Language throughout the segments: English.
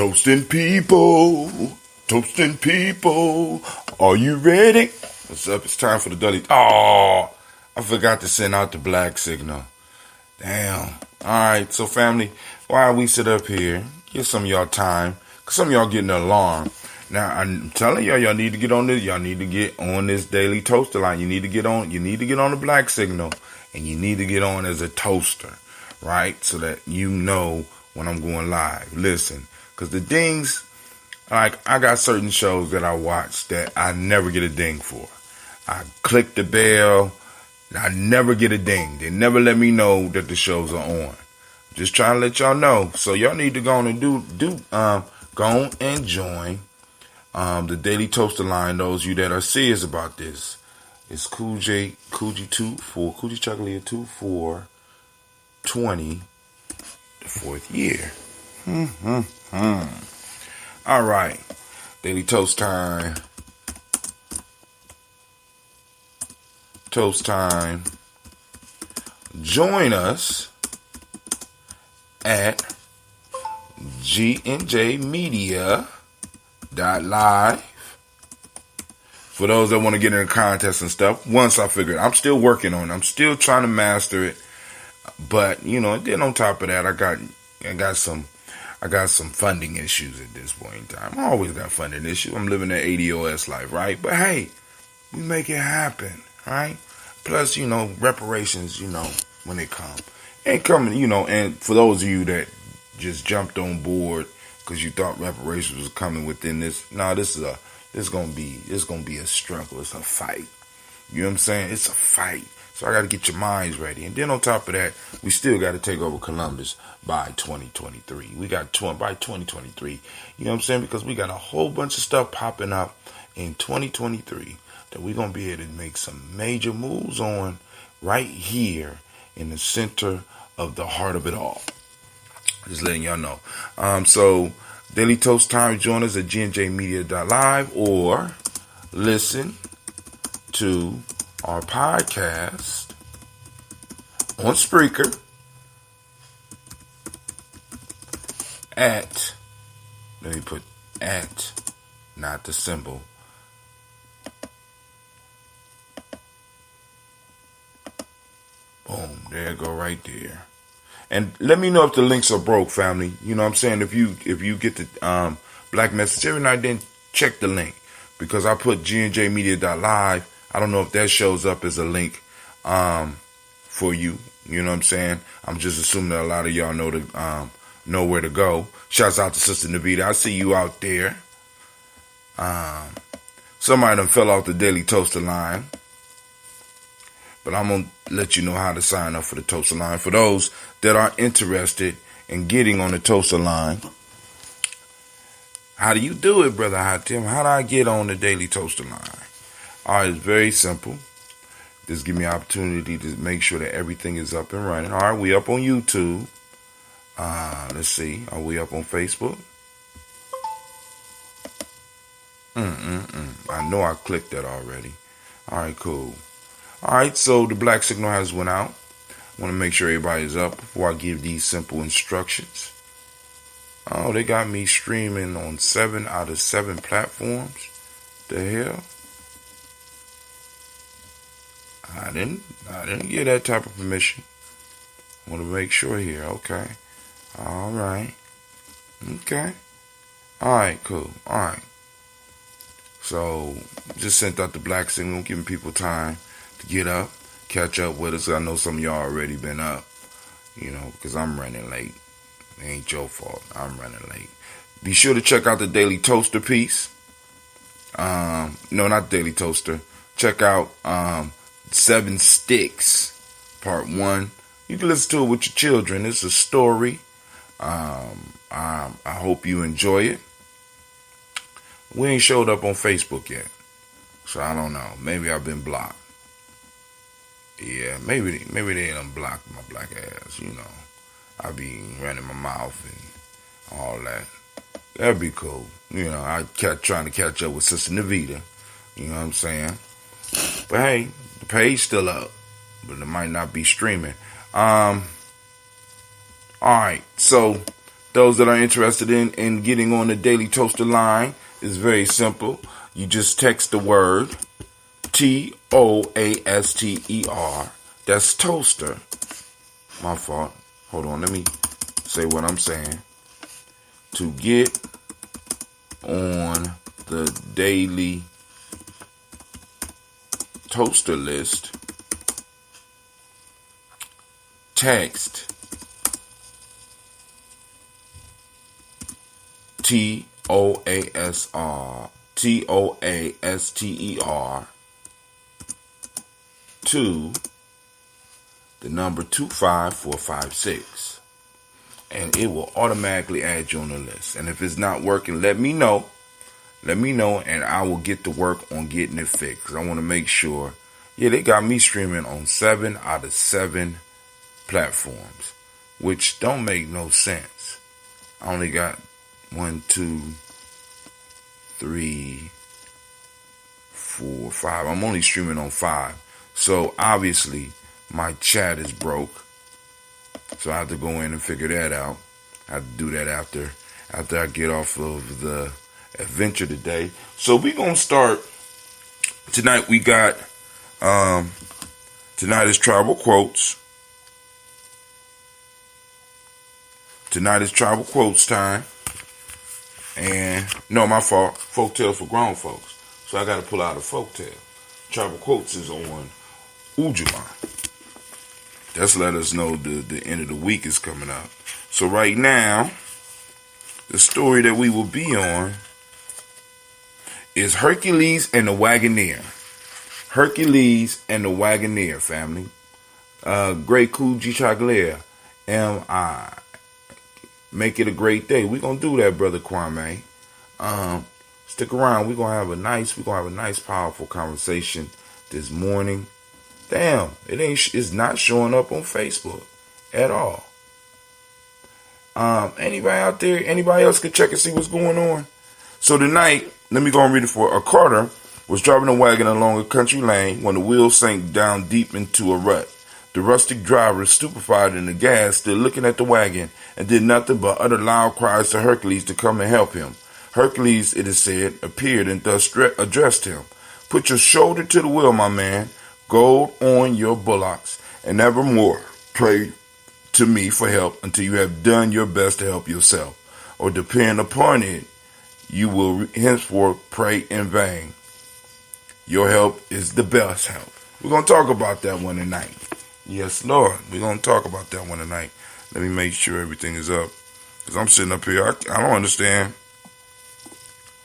Toasting people, toasting people. Are you ready? What's up? It's time for the Dudley. Oh, I forgot to send out the black signal. Damn. Alright, so family, while we sit up here, give some of y'all time, because some of y'all getting an alarm. Now, I'm telling y'all need to get on this. Y'all need to get on this daily toaster line. You need to get on the black signal, and you need to get on as a toaster, right? So that you know when I'm going live. Listen, because the dings, like, I got certain shows that I watch that I never get a ding for. I click the bell, I never get a ding. They never let me know that the shows are on. Just trying to let y'all know. So y'all need to go on and go on and join the Daily Toaster Line. Those of you that are serious About this. It's Kujichagulia 2420, the 4th year. All right, Daily Toast Time. Toast time. Join us at Gye-Nyame.live. For those that want to get in a contest and stuff, once I figure it, I'm still working on it. I'm still trying to master it. But, and then on top of that, I got some funding issues at this point in time. I always got funding issues. I'm living that ADOS life, right? But hey, we make it happen, right? Plus, reparations, when they come. And coming, and for those of you that just jumped on board because you thought reparations was coming within this, it's gonna be a struggle. It's a fight. You know what I'm saying? It's a fight. So I got to get your minds ready. And then on top of that, we still got to take over Columbus by 2023. We got by 2023. You know what I'm saying? Because we got a whole bunch of stuff popping up in 2023 that we're going to be able to make some major moves on right here in the center of the heart of it all. Just letting y'all know. So Daily Toast Time, join us at GNJmedia.live or listen to our podcast on Spreaker at, let me put at, not the symbol, boom, there you go right there. And let me know if the links are broke, family. You know what I'm saying? If you get the black message every night, then check the link. Because I put GNJmedia.live. I don't know if that shows up as a link for you. You know what I'm saying? I'm just assuming that a lot of y'all know where to go. Shouts out to Sister Navita. I see you out there. Somebody done fell off the Daily Toaster Line. But I'm going to let you know how to sign up for the Toaster Line. For those that are interested in getting on the Toaster Line, how do you do it, Brother Hatim? How do I get on the Daily Toaster Line? All right, it's very simple. Just give me an opportunity to make sure that everything is up and running. All right, we up on YouTube. Let's see. Are we up on Facebook? I know I clicked that already. All right, cool. All right, so the black signal has went out. I want to make sure everybody's up before I give these simple instructions. Oh, they got me streaming on 7 out of 7 platforms. The hell? I didn't get that type of permission. I want to make sure here. Okay. All right. Okay. All right, cool. All right. So, just sent out the black signal, giving people time to get up, catch up with us. I know some of y'all already been up, because I'm running late. It ain't your fault. I'm running late. Be sure to check out the Daily Toaster piece. No, not Daily Toaster. Check out 7 Sticks, Part 1. You can listen to it with your children. It's a story. I hope you enjoy it. We ain't showed up on Facebook yet, so I don't know. Maybe I've been blocked. Yeah, maybe they done blocked my black ass. I be running my mouth and all that. That'd be cool. I kept trying to catch up with Sister Navita. You know what I'm saying? But hey, the page still up, but it might not be streaming. All right, so Those that are interested in getting on the Daily Toaster line, is very simple. You just text the word TOASTER. That's toaster. My fault. Hold on, let me say what I'm saying. To get on the Daily Toaster list, text TOASTER to the number 25456, and it will automatically add you on the list. And if it's not working, let me know. Let me know, and I will get to work on getting it fixed. I want to make sure. Yeah, they got me streaming on 7 out of 7 platforms, which don't make no sense. I only got 1, 2, 3, 4, 5. I'm only streaming on 5. So obviously my chat is broke. So I have to go in and figure that out. I have to do that after I get off of the adventure today. So we're gonna start tonight. We got tonight is tribal quotes. Tonight is tribal quotes time. And no, my fault. Folk tales for grown folks. So I gotta pull out a folk tale. Tribal quotes is on Ujuma. That's let us know the end of the week is coming up. So right now, the story that we will be on is Hercules and the Wagoneer. Hercules and the Wagoneer, family. Great Kujichagulia. M.I. Make it a great day. We're gonna do that, Brother Kwame. Stick around. We're gonna have a nice, powerful conversation this morning. Damn, it's not showing up on Facebook at all. Anybody out there, anybody else could check and see what's going on? So tonight, let me go and read it for a Carter was driving a wagon along a country lane when the wheels sank down deep into a rut. The rustic driver, stupefied and aghast, stood looking at the wagon and did nothing but utter loud cries to Hercules to come and help him. Hercules, it is said, appeared and thus addressed him. Put your shoulder to the wheel, my man. Gold on your bullocks, and nevermore pray to me for help until you have done your best to help yourself, or depend upon it, you will henceforth pray in vain. Your help is the best help. We're going to talk about that one tonight. Yes, Lord. We're going to talk about that one tonight. Let me make sure everything is up, because I'm sitting up here. I don't understand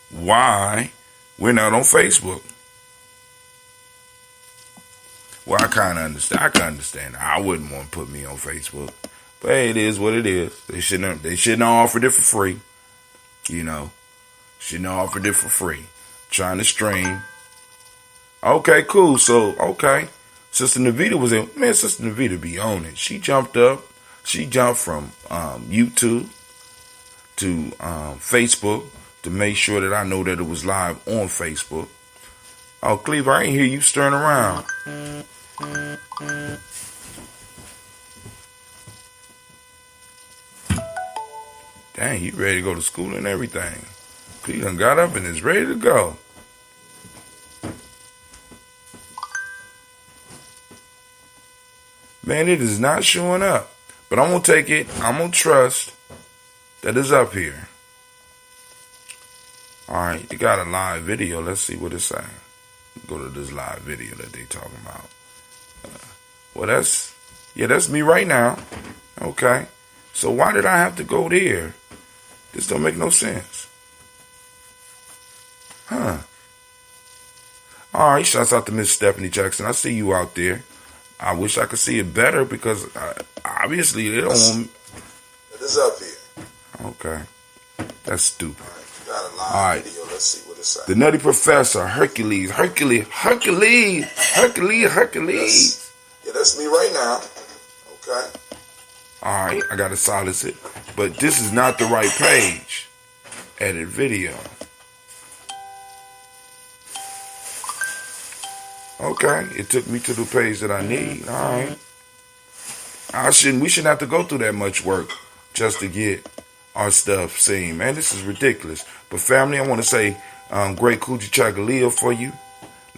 why we're not on Facebook. Well, I kind of understand. I can understand. I wouldn't want to put me on Facebook, but hey, it is what it is. They shouldn't have offered it for free. You know, shouldn't have offered it for free. Trying to stream. Okay, cool. So, okay, Sister Navita was in. Man, Sister Navita be on it. She jumped up. She jumped from YouTube to Facebook to make sure that I know that it was live on Facebook. Oh, Cleaver, I ain't hear you stirring around. Dang, he ready to go to school and everything. He done got up and is ready to go. Man, it is not showing up. But I'm going to take it. I'm going to trust that it's up here. Alright, you got a live video. Let's see what it's saying. Go to this live video that they talking about. Well, that's me right now. Okay. So why did I have to go there? This don't make no sense. Huh. Alright, shouts out to Miss Stephanie Jackson. I see you out there. I wish I could see it better because obviously they don't want... It is up here. Okay. That's stupid. Got a live video. Let's see what it's saying. The Nutty Professor, Hercules. Yes. Yeah, that's me right now. Okay. Alright, I gotta silence it. But this is not the right page. Edit video. Okay, it took me to the page that I need. Alright. We shouldn't have to go through that much work just to get our stuff seem. Man, this is ridiculous. But family, I want to say great Kujichagulia for you.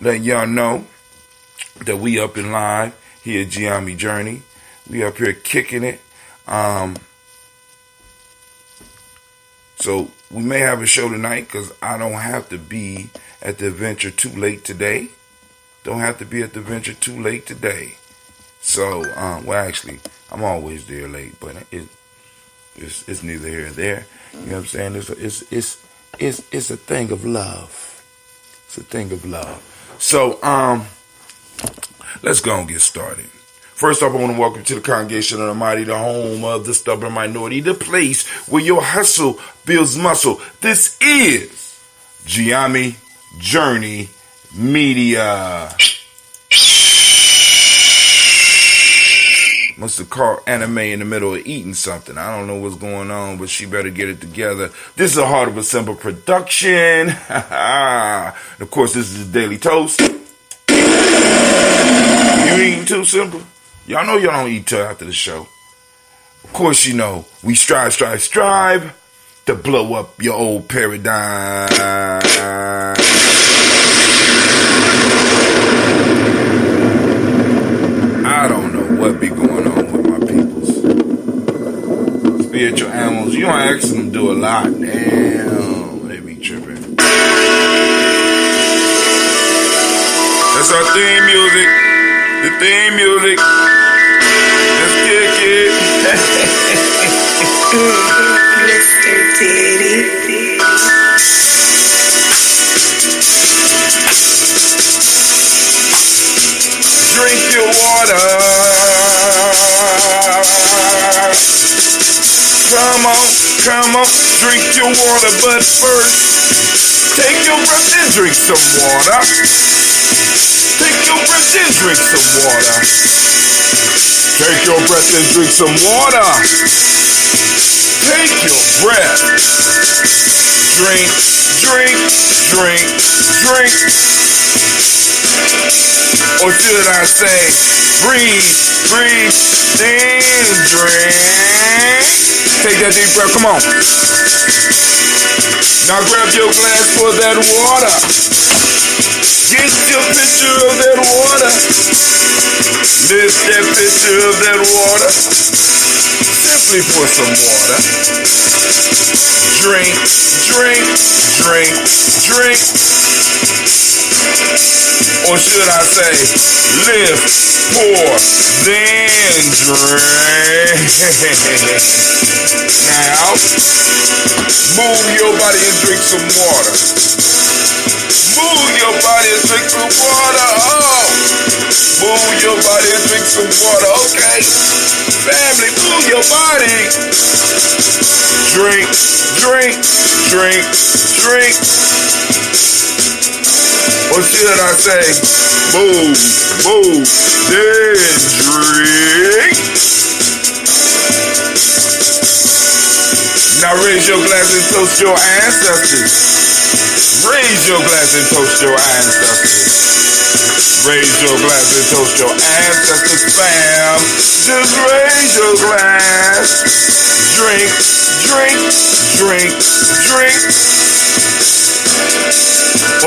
Letting y'all know that we up in live here at Gye-Nyame Journey. We up here kicking it. So we may have a show tonight because I don't have to be at the adventure too late today. Don't have to be at the adventure too late today. So, well, actually, I'm always there late, but it's neither here nor there. You know what I'm saying? It's a thing of love. It's a thing of love. So, let's go and get started. First off, I want to welcome you to the congregation of the mighty, the home of the stubborn minority, the place where your hustle builds muscle. This is Gye-Nyame Journey Media. Must have caught Anime in the middle of eating something. I don't know what's going on, but she better get it together. This is a Heart of a Simple production. Of course, this is Daily Toast. You eating too simple? Y'all know y'all don't eat till after the show. Of course, you know, we strive to blow up your old paradigm. I don't know what be going on with my peoples. Spiritual animals, you don't ask them to do a lot. Damn, they be tripping. That's our theme music. The theme music. Let's kick it. Mr. Diddy. Drink your water. Come on, drink your water, but first, take your breath and drink some water. Take your breath and drink some water. Take your breath and drink some water. Take your breath. Drink. Or should I say, breathe, then drink. Take that deep breath, come on. Now grab your glass for that water. Get your picture of that water. Lift that picture of that water. Simply pour some water. Drink. Or should I say, lift, pour, then drink. Now, move your body and drink some water. Move your body and drink some water. Oh, move your body and drink some water. Okay, family, move your body. Drink. Or should I say, move, then drink. Now raise your glass and toast your ancestors. Raise your glass and toast your ancestors. Raise your glass and toast your ancestors, fam. Just raise your glass. Drink.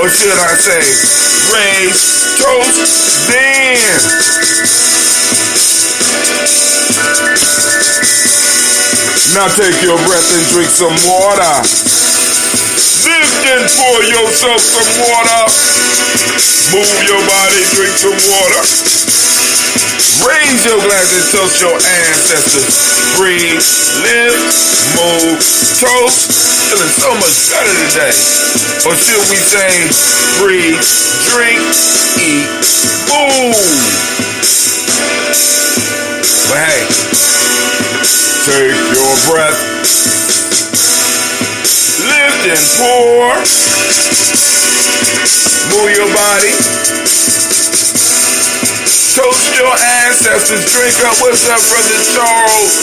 Or should I say, raise, toast, then. Now take your breath and drink some water. Lift and pour yourself some water. Move your body, drink some water. Raise your glass and toast your ancestors. Breathe, live, move, toast. Feeling so much better today. Or should we say, breathe, drink, eat, move. But hey, take your breath. Lift and pour. Move your body. Toast your ancestors. Drink up. What's up, Brother Charles?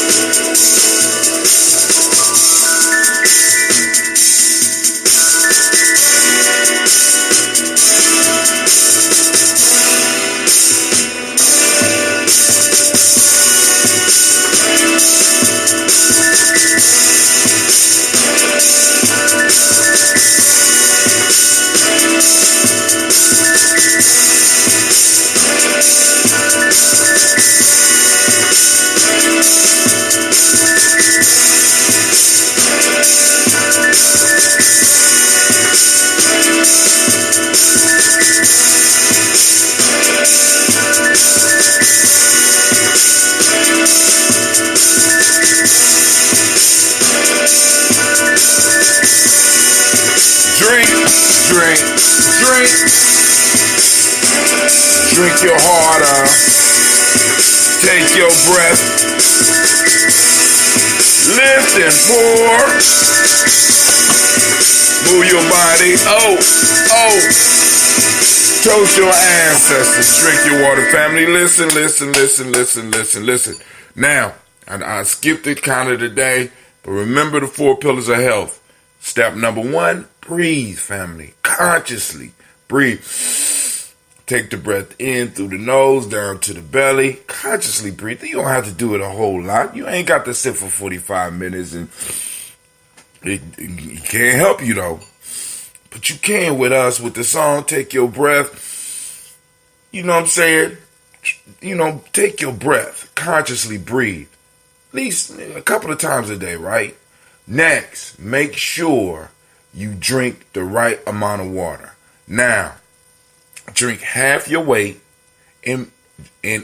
Drink, drink, drink your heart out. Take your breath. Lift and pour. Move your body. Oh. Toast your ancestors. Drink your water, family. Listen. Now, I skipped it kind of today, but remember the 4 pillars of health. Step number 1, breathe, family. Consciously breathe. Take the breath in through the nose, down to the belly. Consciously breathe. You don't have to do it a whole lot. You ain't got to sit for 45 minutes, and it can't help you, though. But you can with us, with the song, Take Your Breath. You know what I'm saying? Take your breath. Consciously breathe. At least a couple of times a day, right? Next, make sure you drink the right amount of water. Now, drink half your weight in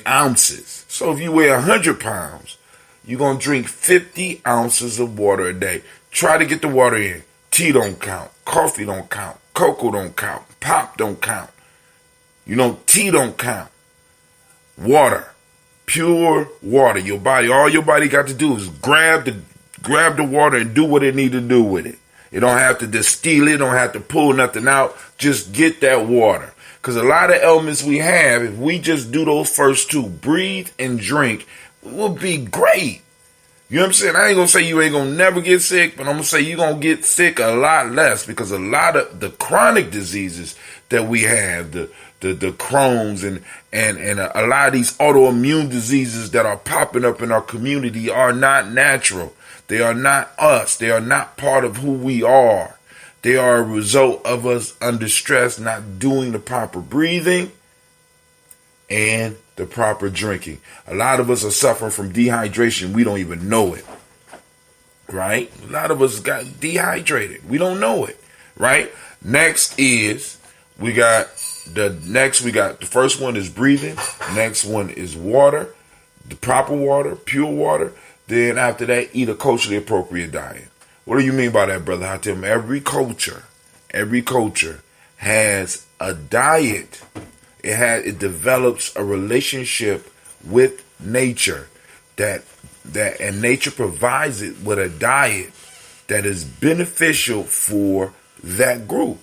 ounces. So if you weigh 100 pounds, you're going to drink 50 ounces of water a day. Try to get the water in. Tea don't count. Coffee don't count. Cocoa don't count. Pop don't count. Tea don't count. Water. Pure water. Your body, all your body got to do is grab the water and do what it need to do with it. You don't have to distill it. Don't have to pull nothing out. Just get that water. Because a lot of ailments we have, if we just do those first 2, breathe and drink, it will be great. You know what I'm saying? I ain't going to say you ain't going to never get sick, but I'm going to say you're going to get sick a lot less, because a lot of the chronic diseases that we have, the Crohn's and a lot of these autoimmune diseases that are popping up in our community are not natural. They are not us. They are not part of who we are. They are a result of us under stress, not doing the proper breathing and the proper drinking. A lot of us are suffering from dehydration. We don't even know it, right? A lot of us got dehydrated. We don't know it, right? Next we got the first one is breathing. Next one is water, the proper water, pure water. Then after that, eat a culturally appropriate diet. What do you mean by that, Brother Hatim? Every culture has a diet. It develops a relationship with nature and nature provides it with a diet that is beneficial for that group.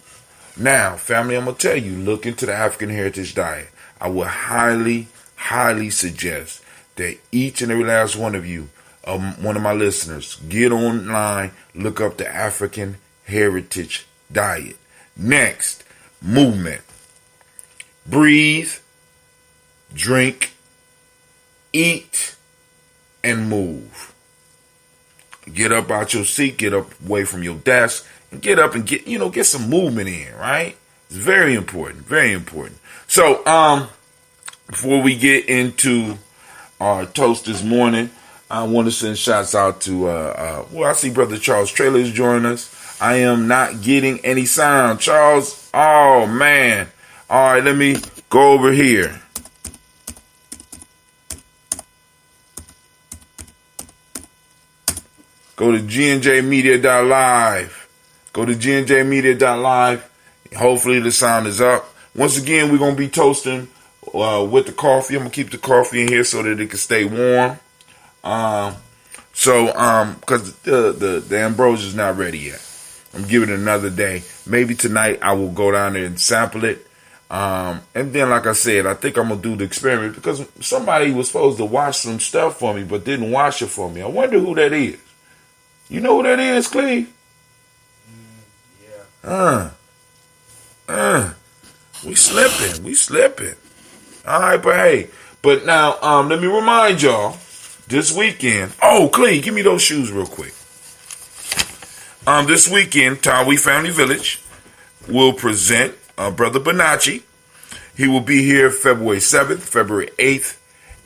Now, family, I'm going to tell you, look into the African Heritage Diet. I would highly, highly suggest that each and every last one of you, one of my listeners, get online, look up the African Heritage Diet. Next, movement. Breathe, drink, eat, and move. Get up out your seat, get up away from your desk, and get up and get some movement in, right? It's very important, very important. So, before we get into our toast this morning, I want to send shots out to, I see Brother Charles Traylor is joining us. I am not getting any sound. Charles, oh man. All right, let me go over here. Go to GNJmedia.live. Go to GNJmedia.live. Hopefully the sound is up. Once again, we're going to be toasting with the coffee. I'm going to keep the coffee in here so that it can stay warm. Because the ambrosia is not ready yet. I'm giving it another day. Maybe tonight I will go down there and sample it. And then, like I said, I think I'm going to do the experiment because somebody was supposed to wash some stuff for me but didn't wash it for me. I wonder who that is. You know who that is, Cleve? Yeah. We slipping. All right, but hey. But now, let me remind y'all, this weekend, Cleve, give me those shoes real quick. This weekend, Tawi Family Village will present Brother Bonacci. He will be here February 7th, February 8th,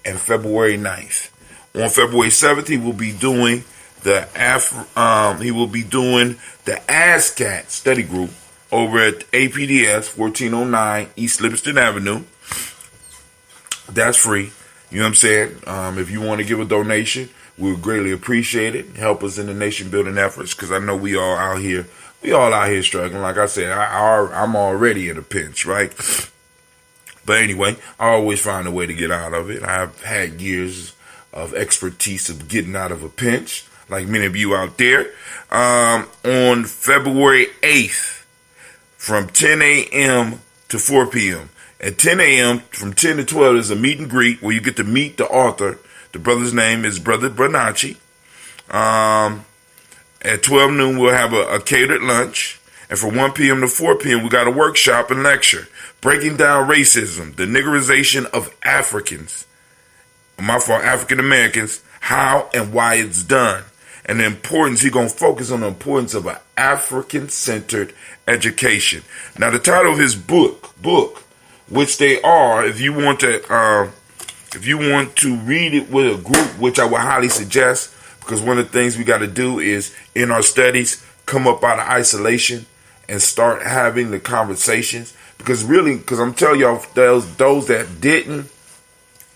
and February 9th. On February 7th, he will be doing the ASCAT study group over at APDS 1409 East Livingston Avenue. That's free. You know what I'm saying? If you want to give a donation, we would greatly appreciate it. Help us in the nation building efforts because I know we all out here We all out here struggling. Like I said, I'm already at a pinch, right? But anyway, I always find a way to get out of it. I've had years of expertise of getting out of a pinch, like many of you out there. On February 8th, from 10 a.m. to 4 p.m. At 10 a.m., from 10 to 12, there's a meet and greet where you get to meet the author. The brother's name is Brother Bonacci. At 12 noon, we'll have a catered lunch. And from 1 p.m. to 4 p.m., we got a workshop and lecture breaking down racism, the niggerization of Africans, African Americans, how and why it's done. And the importance, he's going to focus on the importance of an African-centered education. Now, the title of his book, which they are, if you want to read it with a group, which I would highly suggest, because one of the things we got to do is, in our studies, come up out of isolation and start having the conversations. Because I'm telling y'all, those that didn't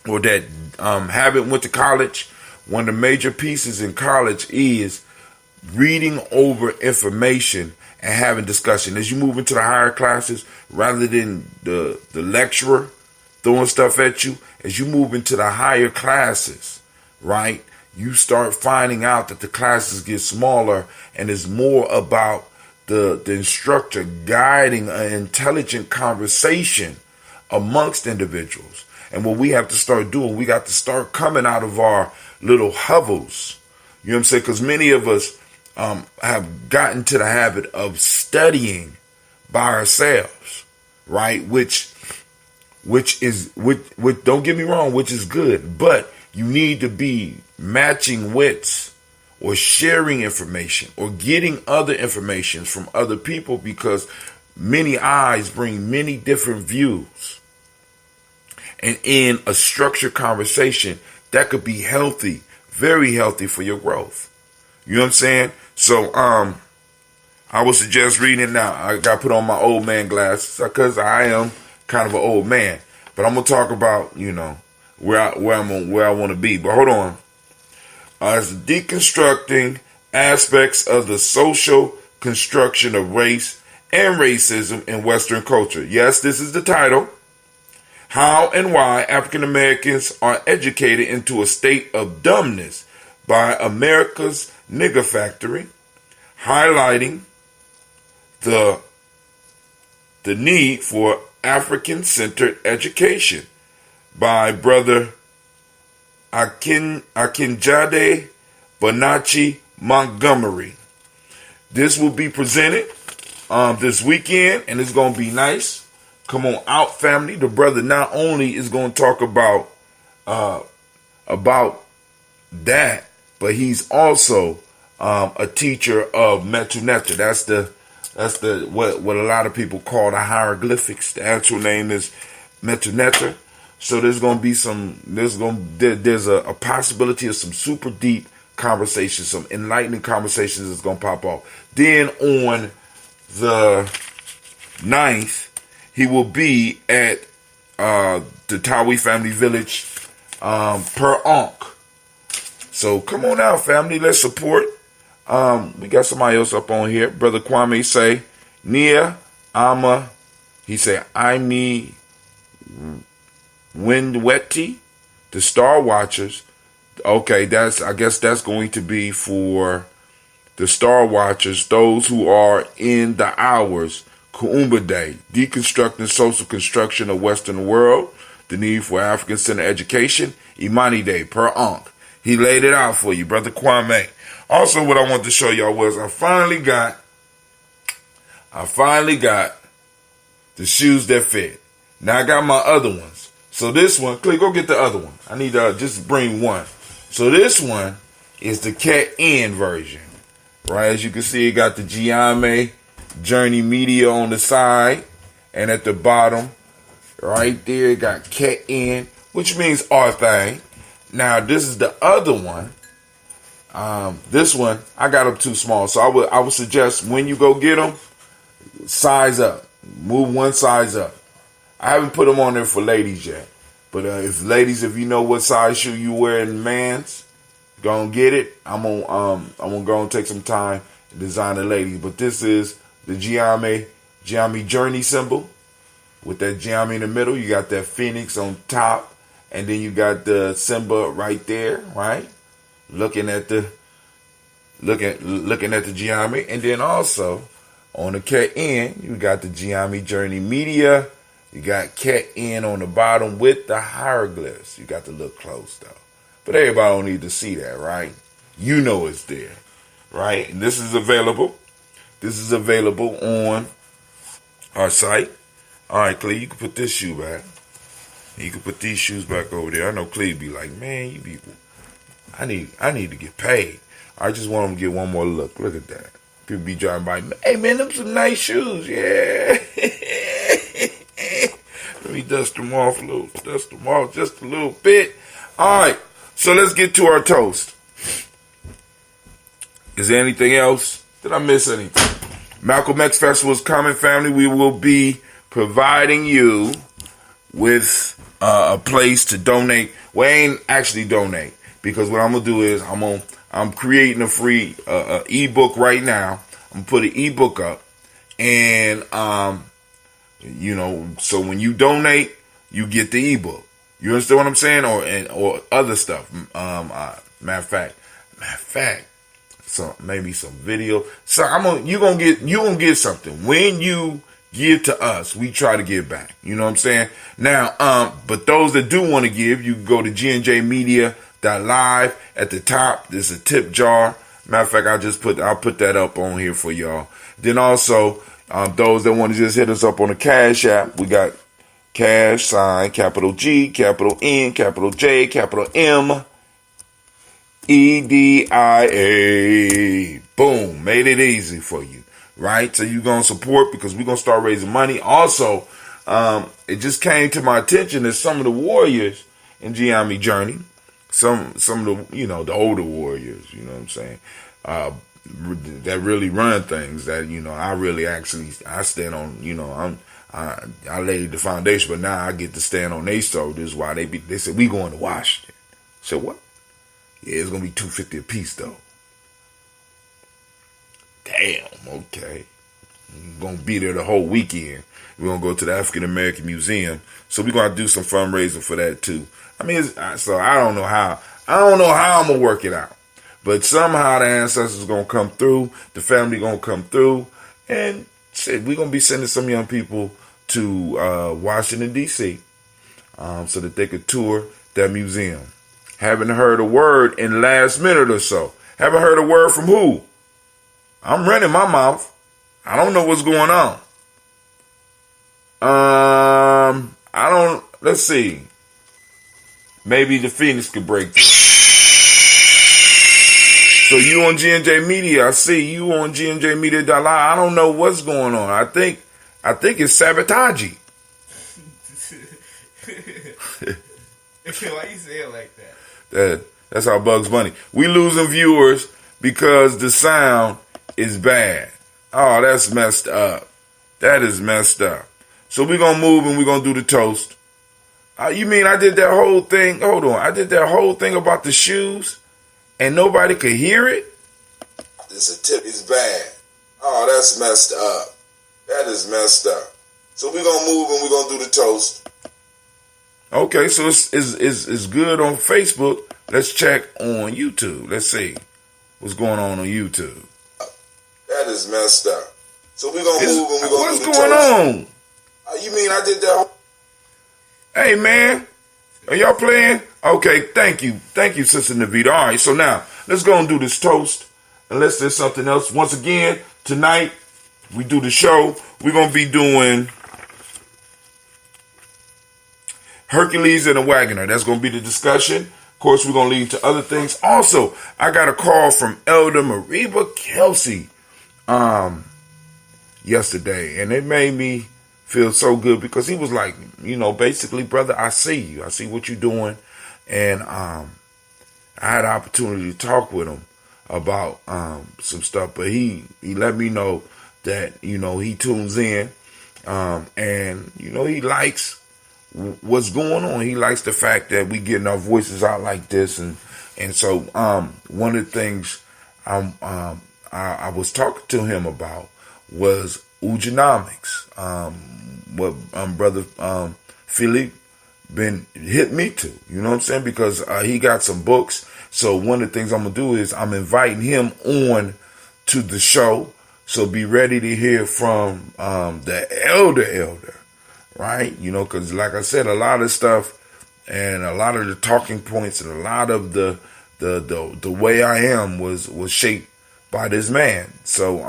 or that haven't went to college, one of the major pieces in college is reading over information and having discussion. As you move into the higher classes, rather than the lecturer throwing stuff at you, as you move into the higher classes, right, you start finding out that the classes get smaller and it's more about the instructor guiding an intelligent conversation amongst individuals. And what we have to start doing, we got to start coming out of our little hovels. You know what I'm saying? Because many of us have gotten to the habit of studying by ourselves, right? Which don't get me wrong, which is good, but you need to be matching wits or sharing information or getting other information from other people, because many eyes bring many different views. And in a structured conversation, that could be healthy, very healthy for your growth. You know what I'm saying? So I would suggest reading it now. I got to put on my old man glasses because I am kind of an old man. But I'm going to talk about, where I want to be. But hold on. It's deconstructing aspects of the social construction of race and racism in Western culture. Yes, this is the title. How and why African Americans are educated into a state of dumbness by America's nigger factory, highlighting the need for African-centered education by Brother Akinjade Bonacci Montgomery. This will be presented this weekend, and it's going to be nice. Come on out, family. The brother not only is going to talk about that, but he's also a teacher of Metu Neter. That's the what a lot of people call the hieroglyphics. The actual name is Metu Neter. So there's going to be there's a possibility of some super deep conversations, some enlightening conversations that's going to pop off. Then on the 9th, he will be at the Tawi Family Village per Ankh. So come on out, family. Let's support. We got somebody else up on here. Brother Kwame say, Nia, Ama, he say, I need Windwetty, the Star Watchers. Okay, I guess that's going to be for the Star Watchers, those who are in the hours. Kuumba Day, deconstructing social construction of Western world, the need for African-centered education. Imani Day, per Ankh. He laid it out for you, Brother Kwame. Also, what I want to show y'all was I finally got the shoes that fit. Now I got my other ones. So this one, Clay, go get the other one. I need to just bring one. So this one is the Cat N version, right? As you can see, it got the Gye-Nyame Journey Media on the side, and at the bottom, right there, it got Cat N, which means our thing. Now this is the other one. This one I got them too small, so I would suggest when you go get them, size up, move one size up. I haven't put them on there for ladies yet, but if you know what size shoe you wear in man's, go and get it. I'm gonna go and take some time designer ladies. But this is the Gye-Nyame journey symbol with that Gye-Nyame in the middle. You got that phoenix on top, and then you got the symbol right there, right? Looking at the Gye-Nyame, and then also on the cat end, you got the Gye-Nyame Journey Media. You got cat end on the bottom with the hieroglyphs. You got to look close though, but everybody don't need to see that, right? You know it's there, right? And this is available. This is available on our site. All right, Clee, you can put this shoe back. You can put these shoes back over there. I know Clee be like, man, you be. I need to get paid. I just want them to get one more look. Look at that. People be driving by. Hey, man, them some nice shoes. Yeah. Let me dust them off just a little bit. All right. So let's get to our toast. Is there anything else? Did I miss anything? Malcolm X Festival is coming, family. We will be providing you with a place to donate. We ain't actually donate, because what I'm gonna do is I'm creating a free ebook right now. I'm gonna put an ebook up, and so when you donate, you get the ebook. You understand what I'm saying, or other stuff. Matter of fact, so maybe some video. So you gonna get something when you give to us. We try to give back. You know what I'm saying? Now, but those that do want to give, you can go to GNJmedia.live. At the top, there's a tip jar. Matter of fact, I'll put that up on here for y'all. Then also, those that want to just hit us up on the Cash App, we got cash sign, capital G, capital N, capital J, capital M, EDIA. Boom. Made it easy for you, right? So you're going to support, because we're going to start raising money. Also, it just came to my attention that some of the warriors in Gye-Nyame Journey, some of the, the older warriors, you know what I'm saying, that really run things, that, I stand on, I laid the foundation, but now I get to stand on their shoulders while they said, we going to Washington. So what? Yeah, it's going to be $250 a piece though. Damn, okay. We're going to be there the whole weekend. We're going to go to the African American Museum. So we're going to do some fundraising for that too. I mean, so I don't know how I'm going to work it out. But somehow the ancestors going to come through. The family going to come through. And shit, we're going to be sending some young people to Washington, D.C. So that they could tour that museum. Haven't heard a word in the last minute or so. Haven't heard a word from who? I'm running my mouth. I don't know what's going on. Let's see. Maybe the Phoenix could break through. So you on GNJ Media, I see you on GNJmedia.live. I don't know what's going on. I think it's sabotage. Why you say it like that? That's how Bugs Bunny. We losing viewers because the sound is bad. Oh, that's messed up. That is messed up. So we're going to move and we're going to do the toast. You mean I did that whole thing? Hold on. I did that whole thing about the shoes and nobody could hear it? This a tip is bad. Oh, that's messed up. That is messed up. So we're going to move and we're going to do the toast. Okay, so it's good on Facebook. Let's check on YouTube. Let's see what's going on YouTube. That is messed up. So we're going to move and we're going to do the toast. What's going on? You mean I did that? Hey, man. Are y'all playing? Okay, thank you. Thank you, Sister Navita. All right, so now, let's go and do this toast. Unless there's something else. Once again, tonight, we do the show. We're going to be doing Hercules and a Wagoner. That's going to be the discussion. Of course, we're going to lead to other things. Also, I got a call from Elder Mariba Kelsey yesterday, and it made me feel so good because he was like, basically, brother, I see you. I see what you're doing. And I had an opportunity to talk with him about some stuff, but he let me know that, he tunes in and, he likes what's going on. He likes the fact that we getting our voices out like this. And so one of the things I I was talking to him about was Ugenomics. What brother Philippe been hit me to, you know what I'm saying? Because he got some books. So one of the things I'm gonna do is I'm inviting him on to the show. So be ready to hear from the elder, right? You know, because like I said, a lot of stuff and a lot of the talking points and a lot of the way I am was shaped by this man. So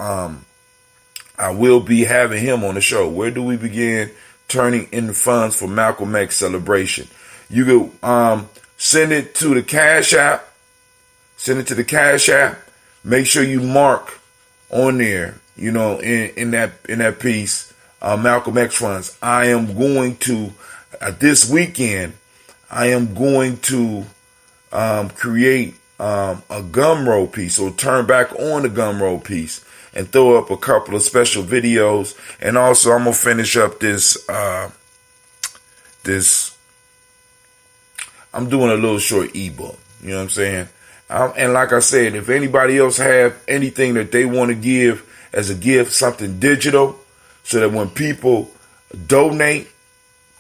I will be having him on the show. Where do we begin turning in funds for Malcolm X celebration? You can send it to the Cash App. Send it to the Cash App. Make sure you mark on there, you know, in that piece, Malcolm X funds. I am going to this weekend. I am going to create a gumroad piece, or turn back on the gumroad piece, and throw up a couple of special videos. And also, I'm gonna finish up this. I'm doing a little short ebook. You know what I'm saying? And like I said, if anybody else have anything that they want to give as a gift, something digital, so that when people donate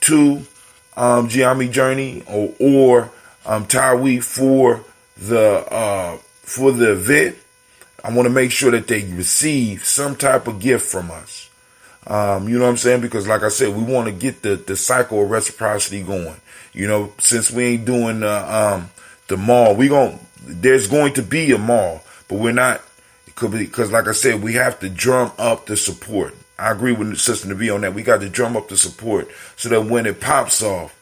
to Gye-Nyame Journey or Tyree for the event, I want to make sure that they receive some type of gift from us. You know what I'm saying? Because like I said, we want to get the cycle of reciprocity going. You know, since we ain't doing the mall, there's going to be a mall, but we're not, because like I said, we have to drum up the support. I agree with Sister Nabi on that. We got to drum up the support so that when it pops off,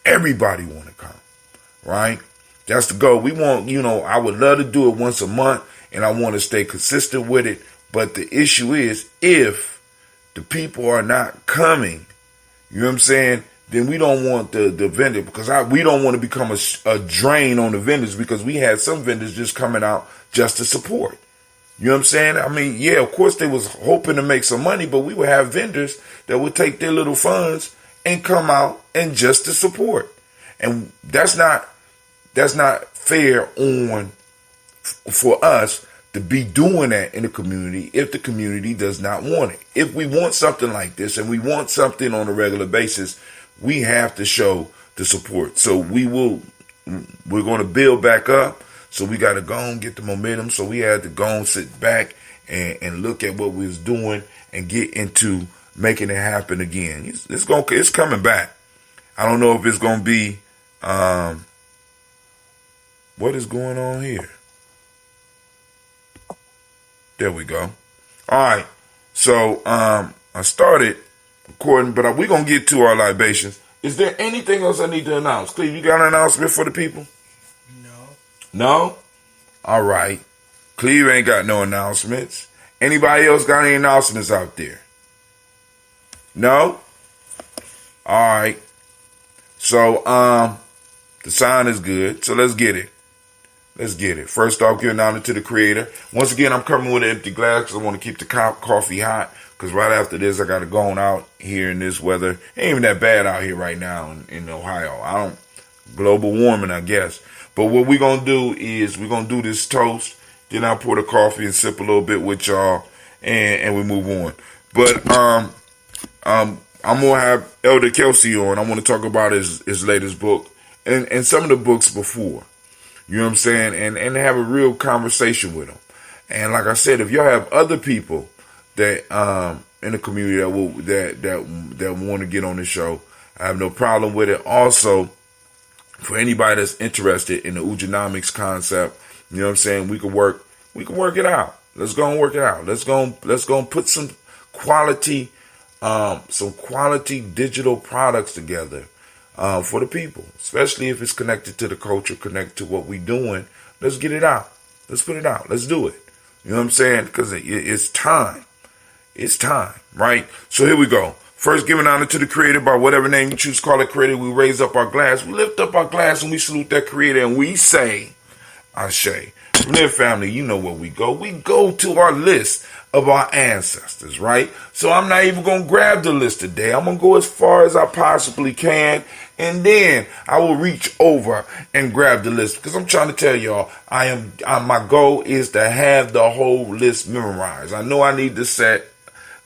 everybody want to come, right? That's the goal. We want, you know, I would love to do it once a month, and I want to stay consistent with it. But the issue is, if the people are not coming, you know what I'm saying, then we don't want the vendor, because we don't want to become a drain on the vendors, because we had some vendors just coming out just to support. You know what I'm saying? I mean, yeah, of course they was hoping to make some money, but we would have vendors that would take their little funds and come out and just to support. And that's not fair for us to be doing that in the community if the community does not want it. If we want something like this, and we want something on a regular basis, we have to show the support. So we're going to build back up. So we got to go and get the momentum. So we had to go and sit back and look at what we was doing and get into making it happen again. It's coming back. I don't know if it's going to be, what is going on here? There we go. All right. So, I started recording, but we're going to get to our libations. Is there anything else I need to announce? Cleve, you got an announcement for the people? No? All right. Cleve ain't got no announcements. Anybody else got any announcements out there? No? All right. So, the sound is good. So let's get it. First off, giving honor to the Creator. Once again, I'm coming with an empty glass because I want to keep the coffee hot. Because right after this, I got to go on out here in this weather. Ain't even that bad out here right now in Ohio. Global warming, I guess. But what we're going to do is we're going to do this toast. Then I'll pour the coffee and sip a little bit with y'all. And we move on. But I'm going to have Elder Kelsey on. I want to talk about his latest book. And some of the books before. You know what I'm saying? And have a real conversation with them. And like I said, if y'all have other people that in the community that want to get on the show, I have no problem with it. Also, for anybody that's interested in the Ugenomics concept, you know what I'm saying, we can work it out. Let's go and work it out. Let's go and put some quality digital products together for the people, especially if it's connected to the culture, connected to what we're doing. Let's get it out. Let's put it out. Let's do it. You know what I'm saying? Because it's time. It's time, right? So here we go. First, giving honor to the Creator by whatever name you choose to call it Creator. We raise up our glass. We lift up our glass and we salute that Creator and we say, Ashe. From there, family, you know where we go. We go to our list of our ancestors, right? So I'm not even going to grab the list today. I'm going to go as far as I possibly can, and then I will reach over and grab the list, because I'm trying to tell y'all, my goal is to have the whole list memorized. I know I need to set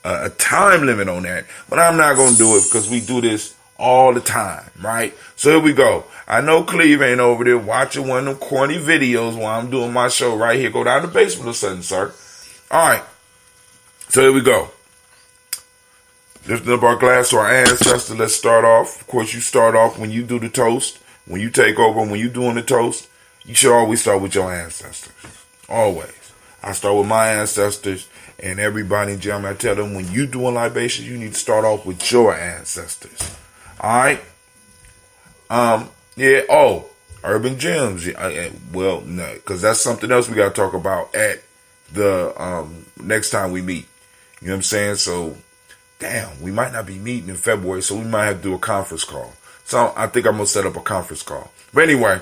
a time limit on that, but I'm not going to do it because we do this all the time, right? So here we go. I know Cleve ain't over there watching one of them corny videos while I'm doing my show right here. Go down to the basement or something, sir. All right. So here we go. Lifting up our glass to our ancestors. Let's start off. Of course, you start off when you do the toast. When you take over, when you're doing the toast, you should always start with your ancestors. Always. I start with my ancestors, and everybody in Gye-Nyame, I tell them, when you doing libations, you need to start off with your ancestors. All right. Yeah. Oh, urban gems. Well, no, because that's something else we got to talk about at the next time we meet. You know what I'm saying? So, damn, we might not be meeting in February, so we might have to do a conference call. So I think I'm gonna set up a conference call. But anyway,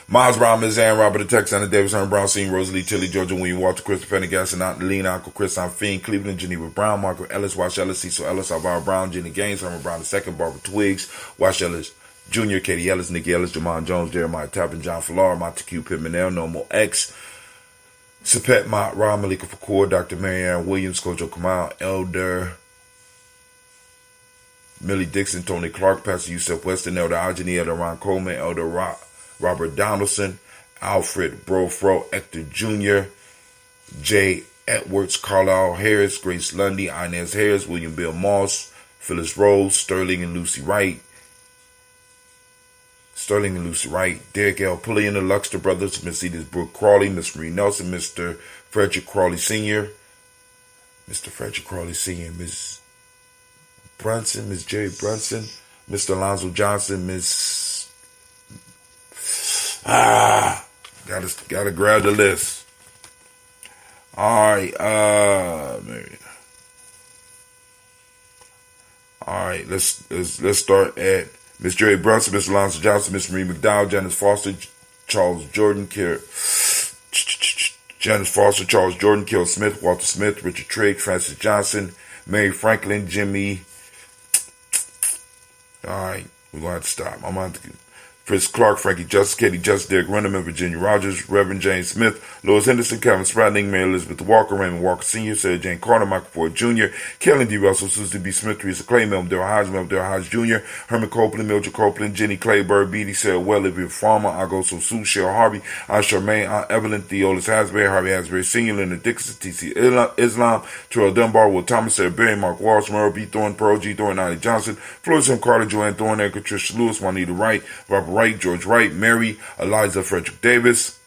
Miles Brown, Ms. Ann, Robert the Texan, Davis, Herman Brown, Senior, Rosalie, Tilly, Georgia, William, Walter, Christopher, Gasson, Aunt Lean, Uncle Chris, Aunt Fiend, Cleveland, Geneva Brown, Marco Ellis, Wash Ellis, Cecil Ellis, Alvaro Brown, Jenny Gaines, Herman Brown II, Barbara Twiggs, Wash Ellis Jr., Katie Ellis, Nikki Ellis, Jamon Jones, Jeremiah Tappan, John Fallar, Montague Pittman, Normal X, Sapet Mott, Ron Malika Fakour, Dr. Marianne Williams, Kojo Kamal, Elder Millie Dixon, Tony Clark, Pastor Yusef Weston, Elder Ajani, Elder Ron Coleman, Elder Robert Donaldson, Alfred Brofro, Hector Jr., Jay Edwards, Carlisle Harris, Grace Lundy, Inez Harris, William Bill Moss, Phyllis Rose, Sterling and Lucy Wright, Derek L. Pulley and the Luxter Brothers, Miss Edith Brooke Crawley, Miss Marie Nelson, Mr. Frederick Crawley Sr., Miss Brunson, Miss Jerry Brunson, Mr. Alonzo Johnson, Miss gotta grab the list. Alright, let's start at Miss Jerry Brunson, Mr. Alonzo Johnson, Miss Marie McDowell, Janice Foster, Charles Jordan, Carol Smith, Walter Smith, Richard Trigg, Francis Johnson, Mary Franklin, Jimmy. Alright, we're going to have to stop. I'm going to Chris Clark, Frankie Justice, Katie Justice, Derek Runderman, Virginia Rogers, Reverend James Smith, Lois Henderson, Calvin Spratling, Mary Elizabeth Walker, Raymond Walker Sr., Sarah Jane Carter, Michael Ford Jr., Kellen D. Russell, Susan B. Smith, Teresa Clay, Melvin Daryl Hodge Jr., Herman Copeland, Mildred Copeland, Jenny Clayburg, Beatty, Sarah Well, Olivia Farmer, Agoso Sue, Cheryl Harvey, Aunt Charmaine, Aunt Evelyn, Theolis Hasbury, Harvey Hasbury Sr., Leonard Dixon, T.C. Islam, Terrell Dunbar, Will Thomas, Sarah Berry, Mark Walsh, Merle B. Thorne, Pearl G. Thorne, Nolly Johnson, Florence M. Carter, Joanne Thorne, Edgar Tricia Lewis, Juanita Wright, Robert Wright, George Wright, Mary Eliza Frederick Davis,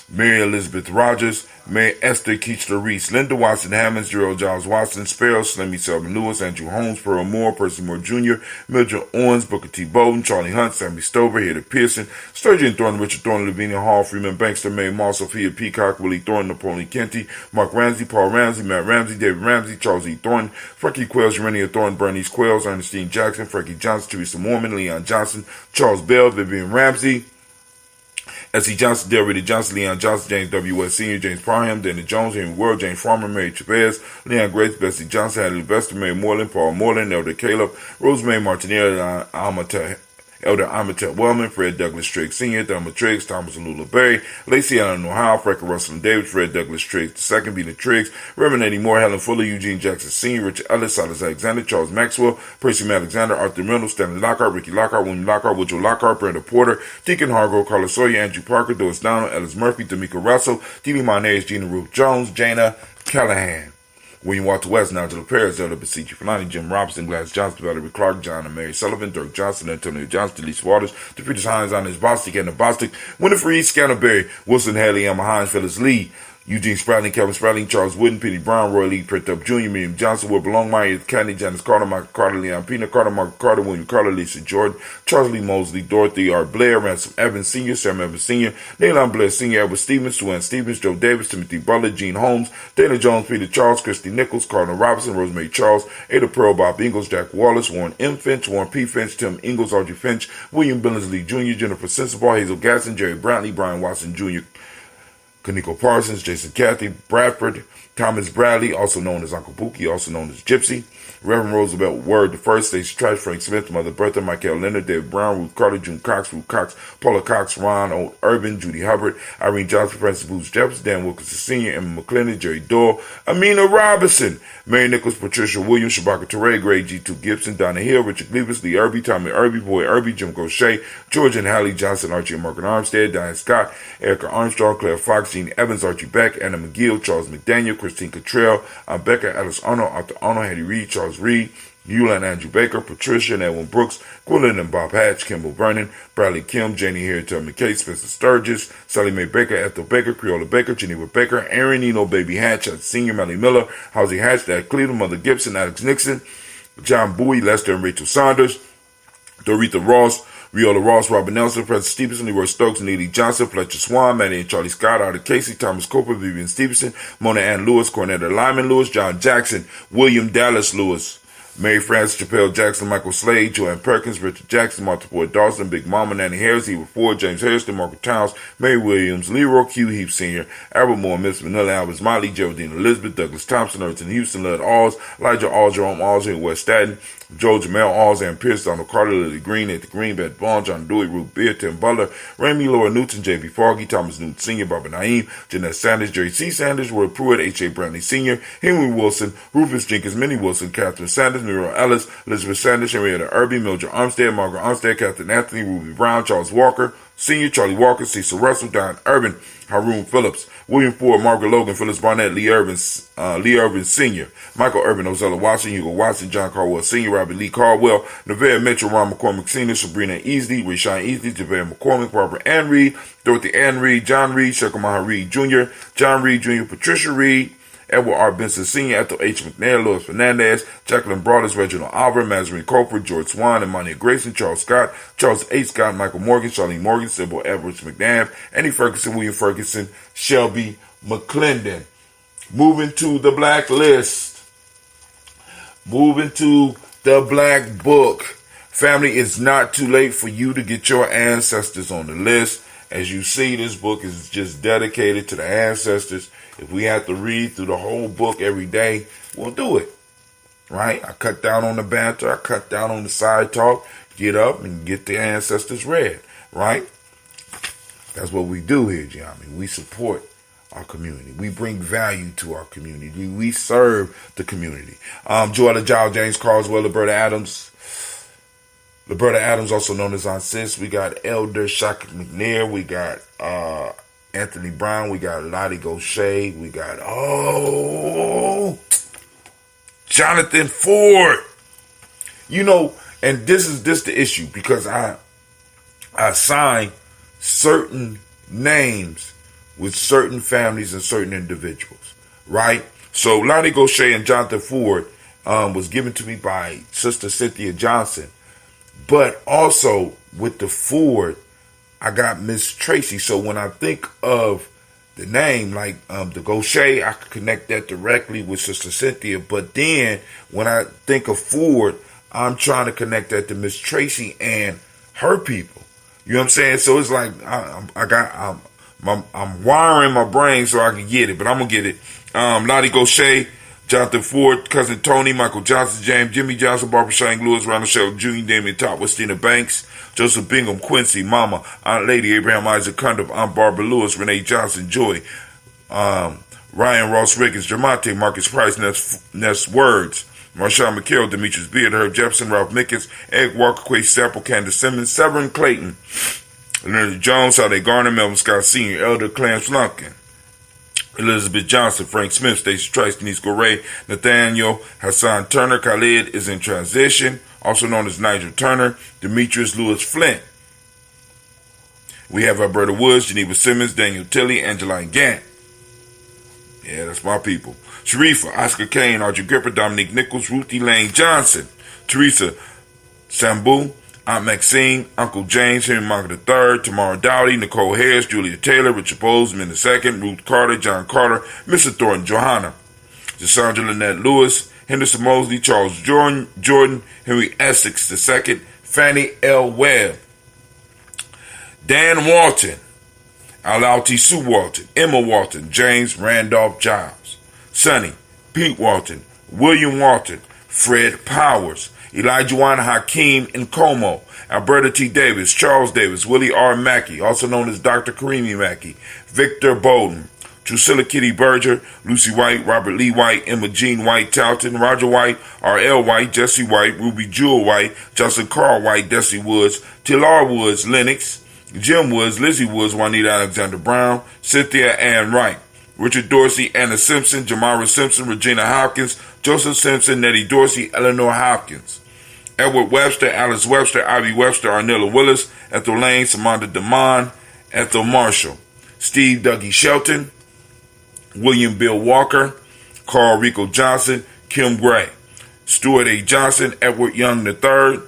Mary Elizabeth Rogers, Mary Esther Keechler Reese, Linda Watson Hammonds, Gerald Giles Watson, Sparrow, Slimmy Selvin Lewis, Andrew Holmes, Pearl Moore, Percy Moore Jr., Mildred Owens, Booker T. Bowden, Charlie Hunt, Sammy Stover, Hader Pearson, Sturgeon Thorne, Richard Thorne, Lavinia Hall, Freeman Bankster, Mary Moss, Sophia Peacock, Willie Thorne, Napoleon Kenty, Mark Ramsey, Paul Ramsey, Matt Ramsey, David Ramsey, Charles E. Thorne, Frankie Quails, Urania Thorne, Bernice Quails, Ernestine Jackson, Frankie Johnson, Teresa Mormon, Leon Johnson, Charles Bell, Vivian Ramsey, S.E. Johnson, Delrita Johnson, Leon Johnson, James W. West Sr., James Parham, Danny Jones, Henry World, James Farmer, Mary Chavez, Leon Grace, Bessie Johnson, Hadley Vester, Mary Moreland, Paul Moreland, Elder Caleb, Rosemary Martinelli, Elder Amatet Wellman, Fred Douglas Trigg Sr., Thelma Triggs, Thomas and Lula Berry, Lacey Allen Ohio, Frankie Russell and Davis, Fred Douglas Triggs II, Bina Triggs, Reverend Eddie Moore, Helen Fuller, Eugene Jackson Sr., Richard Ellis, Silas Alexander, Charles Maxwell, Percy Alexander, Arthur Reynolds, Stanley Lockhart, Ricky Lockhart, William Lockhart, Woodrow Lockhart, Brenda Porter, Deacon Hargrove, Carlos Sawyer, Andrew Parker, Doris Donald, Ellis Murphy, D'Amico Russell, Dee Monez, Gina Ruth Jones, Jana Callahan, William Walter West, Nigel Perez, Elder Basichi Fulani, Jim Robinson, Glass Johnson, Valerie Clark, John and Mary Sullivan, Dirk Johnson, Antonio Johnson, Delise Waters, DePeters Hines, Ines Bostic, Anna Bostic, Winifred Scanterberry, Wilson Haley, Emma Hines, Phyllis Lee, Eugene Spratling, Kevin Spratling, Charles Wooden, Penny Brown, Roy Lee, Print Up Jr., Miriam Johnson, Will Belong, Maya Kennedy, Janice Carter, Michael Carter, Leon Pina Carter, Mark Carter, William Carter, Lisa Jordan, Charles Lee Mosley, Dorothy R. Blair, Ransom Evans Sr., Sam Evans Sr., Nayland Blair Sr., Edward Stevens, Suann Stevens, Joe Davis, Timothy Butler, Gene Holmes, Dana Jones, Peter Charles, Christy Nichols, Cardinal Robinson, Rosemary Charles, Ada Pearl, Bob Ingalls, Jack Wallace, Warren M. Finch, Warren P. Finch, Tim Ingalls, Audrey Finch, William Billingsley Jr., Jennifer Sensabaugh, Hazel Gasson, Jerry Brantley, Brian Watson Jr., Kaniko Parsons, Jason Cathy, Bradford, Thomas Bradley, also known as Uncle Buki, also known as Gypsy, Reverend Roosevelt Word the First, Stacey Trash, Frank Smith, Mother Bertha, Michael Leonard, David Brown, Ruth Carter, June Cox, Ruth Cox, Paula Cox, Ron Old Urban, Judy Hubbard, Irene Johnson, Francis Booth Jefferson, Dan Wilkinson Sr., Emma McClendon, Jerry Doyle, Amina Robinson, Mary Nichols, Patricia Williams, Shabaka Teray, Greg G2 Gibson, Donna Hill, Richard Gleavis, Lee Irby, Tommy Irby, Boy Irby, Jim Gaucher, George and Hallie Johnson, Archie and Margaret Armstead, Diane Scott, Erica Armstrong, Claire Fox, Jean Evans, Archie Beck, Anna McGill, Charles McDaniel, Christine Cottrell, Becca, Alice Arnold, Arthur Arnold, Hattie Reed, Charles Reed, Eula and Andrew Baker, Patricia and Edwin Brooks, Gwendolyn and Bob Hatch, Kimball Vernon, Bradley Kim, Janie Harriet McKay, Spencer Sturgis, Sally Mae Baker, Ethel Baker, Creola Baker, Geneva Baker, Aaron Eno Baby Hatch, Senior Melly Miller, Housie Hatch, Dad Cleveland, Mother Gibson, Alex Nixon, John Bowie, Lester and Rachel Saunders, Doretha Ross, Riola Ross, Robert Nelson, Francis Stevenson, Leroy Stokes, Neely Johnson, Fletcher Swan, Maddie and Charlie Scott, Arthur Casey, Thomas Cooper, Vivian Stevenson, Mona Ann Lewis, Cornetta Lyman Lewis, John Jackson, William Dallas Lewis, Mary Frances Chappelle Jackson, Michael Slade, Joanne Perkins, Richard Jackson, Martha Boyd Dawson, Big Mama, Nanny Harris, Eva Ford, James Harrison, Margaret Towns, Mary Williams, Leroy Q. Heath Sr., Albert Moore, Miss Manila, Albert Motley, Geraldine Elizabeth, Douglas Thompson, Irvington Houston, Lud Alls, Elijah Alls, Jerome Alls in West Staten, Joe Jamel Alls, Ann Pierce, Donald Carter, Lily Green, Anthony Green, Beth Vaughn, John Dewey, Ruth Beer, Tim Butler, Remy Laura Newton, J.B. Foggy, Thomas Newton Sr., Barbara Naeem, Jeanette Sanders, Jerry C. Sanders, Roy Pruitt, H.A. Brantley Sr., Henry Wilson, Rufus Jenkins, Minnie Wilson, Catherine Sanders, Muriel Ellis, Elizabeth Sanders, Henrietta Irby, Mildred Armstead, Margaret Armstead, Catherine Anthony, Ruby Brown, Charles Walker, Sr., Charlie Walker, Cecil Russell, Don Urban, Haroon Phillips, William Ford, Margaret Logan, Phyllis Barnett, Lee Urban Sr., Michael Urban, Ozella Watson, Hugo Watson, John Caldwell Sr., Robbie Lee Caldwell, Nevada Mitchell, Ron McCormick Sr., Sabrina Easley, Rashawn Easley, Javale McCormick, Barbara Ann Reed, Dorothy Ann Reed, John Reed, Shekamaha Reed Jr., John Reed Jr., Patricia Reed, Edward R. Benson Sr., Ethel H. McNair, Louis Fernandez, Jacqueline Broadus, Reginald Alvar, Mazarine Colford, George Swan, Imania Grayson, Charles Scott, Charles H. Scott, Michael Morgan, Charlene Morgan, Sybil Edwards McNabb, Annie Ferguson, William Ferguson, Shelby McClendon. Moving to the black list. Moving to the black book. Family, it's not too late for you to get your ancestors on the list. As you see, this book is just dedicated to the ancestors. If we have to read through the whole book every day, we'll do it. Right? I cut down on the banter. I cut down on the side talk. Get up and get the ancestors read. Right? That's what we do here, Gye-Nyame. We support our community. We bring value to our community. We serve the community. Joella Giles, James Carswell, Liberta Adams. Liberta Adams, also known as Aunt Sis. We got Elder Shaka McNair. We got Anthony Brown. We got Lottie Gaucher. We got, Jonathan Ford. You know, and this is the issue, because I assign certain names with certain families and certain individuals, right? So Lottie Gaucher and Jonathan Ford was given to me by Sister Cynthia Johnson. But also with the Ford, I got Miss Tracy. So when I think of the name, like the Gaucher, I could connect that directly with Sister Cynthia. But then when I think of Ford, I'm trying to connect that to Miss Tracy and her people. You know what I'm saying? So it's like I'm wiring my brain so I can get it, but I'm gonna get it. Lottie Gaucher, Jonathan Ford, Cousin Tony, Michael Johnson, James, Jimmy Johnson, Barbara Shank Lewis, Ronald Shell Jr., Damien Top, Westina Banks, Joseph Bingham, Quincy, Mama, Aunt Lady, Abraham Isaac Cundiff, Aunt Barbara Lewis, Renee Johnson, Joy, Ryan Ross Rickens, Jermonte, Marcus Price, Ness Words, Marshawn McHale, Demetrius Beard, Herb Jefferson, Ralph Mickens, Egg Walker, Quay Staple, Candace Simmons, Severin Clayton, Leonard Jones, Sade Garner, Melvin Scott Sr., Elder Clarence Lunkin, Elizabeth Johnson, Frank Smith, Stacey Trice, Denise Goray, Nathaniel Hassan Turner. Khalid is in transition, also known as Nigel Turner. Demetrius Lewis Flint. We have Alberta Woods, Geneva Simmons, Daniel Tilley, Angeline Gant. Yeah, that's my people. Sharifa, Oscar Kane, Audrey Gripper, Dominique Nichols, Ruthie Lane Johnson. Teresa Sambu, Aunt Maxine, Uncle James, Henry Monger III, Tamara Dowdy, Nicole Harris, Julia Taylor, Richard Bozeman II, Ruth Carter, John Carter, Mr. Thornton, Johanna, Cassandra Lynette Lewis, Henderson Mosley, Charles Jordan, Henry Essex II, Fannie L. Webb, Dan Walton, Alalti Sue Walton, Emma Walton, James Randolph Giles, Sonny, Pete Walton, William Walton, Fred Powers, Elijah Hakeem Nkomo, Alberta T. Davis, Charles Davis, Willie R. Mackey, also known as Dr. Karimi Mackey, Victor Bowden, Drusilla Kitty Berger, Lucy White, Robert Lee White, Emma Jean White, Talton, Roger White, R.L. White, Jesse White, Ruby Jewel White, Justin Carl White, Desi Woods, Tilar Woods, Lennox, Jim Woods, Lizzie Woods, Juanita Alexander Brown, Cynthia Ann Wright, Richard Dorsey, Anna Simpson, Jamara Simpson, Regina Hopkins, Joseph Simpson, Nettie Dorsey, Eleanor Hopkins, Edward Webster, Alice Webster, Ivy Webster, Arnella Willis, Ethel Lane, Samantha DeMond, Ethel Marshall, Steve Dougie Shelton, William Bill Walker, Carl Rico Johnson, Kim Gray, Stuart A. Johnson, Edward Young III,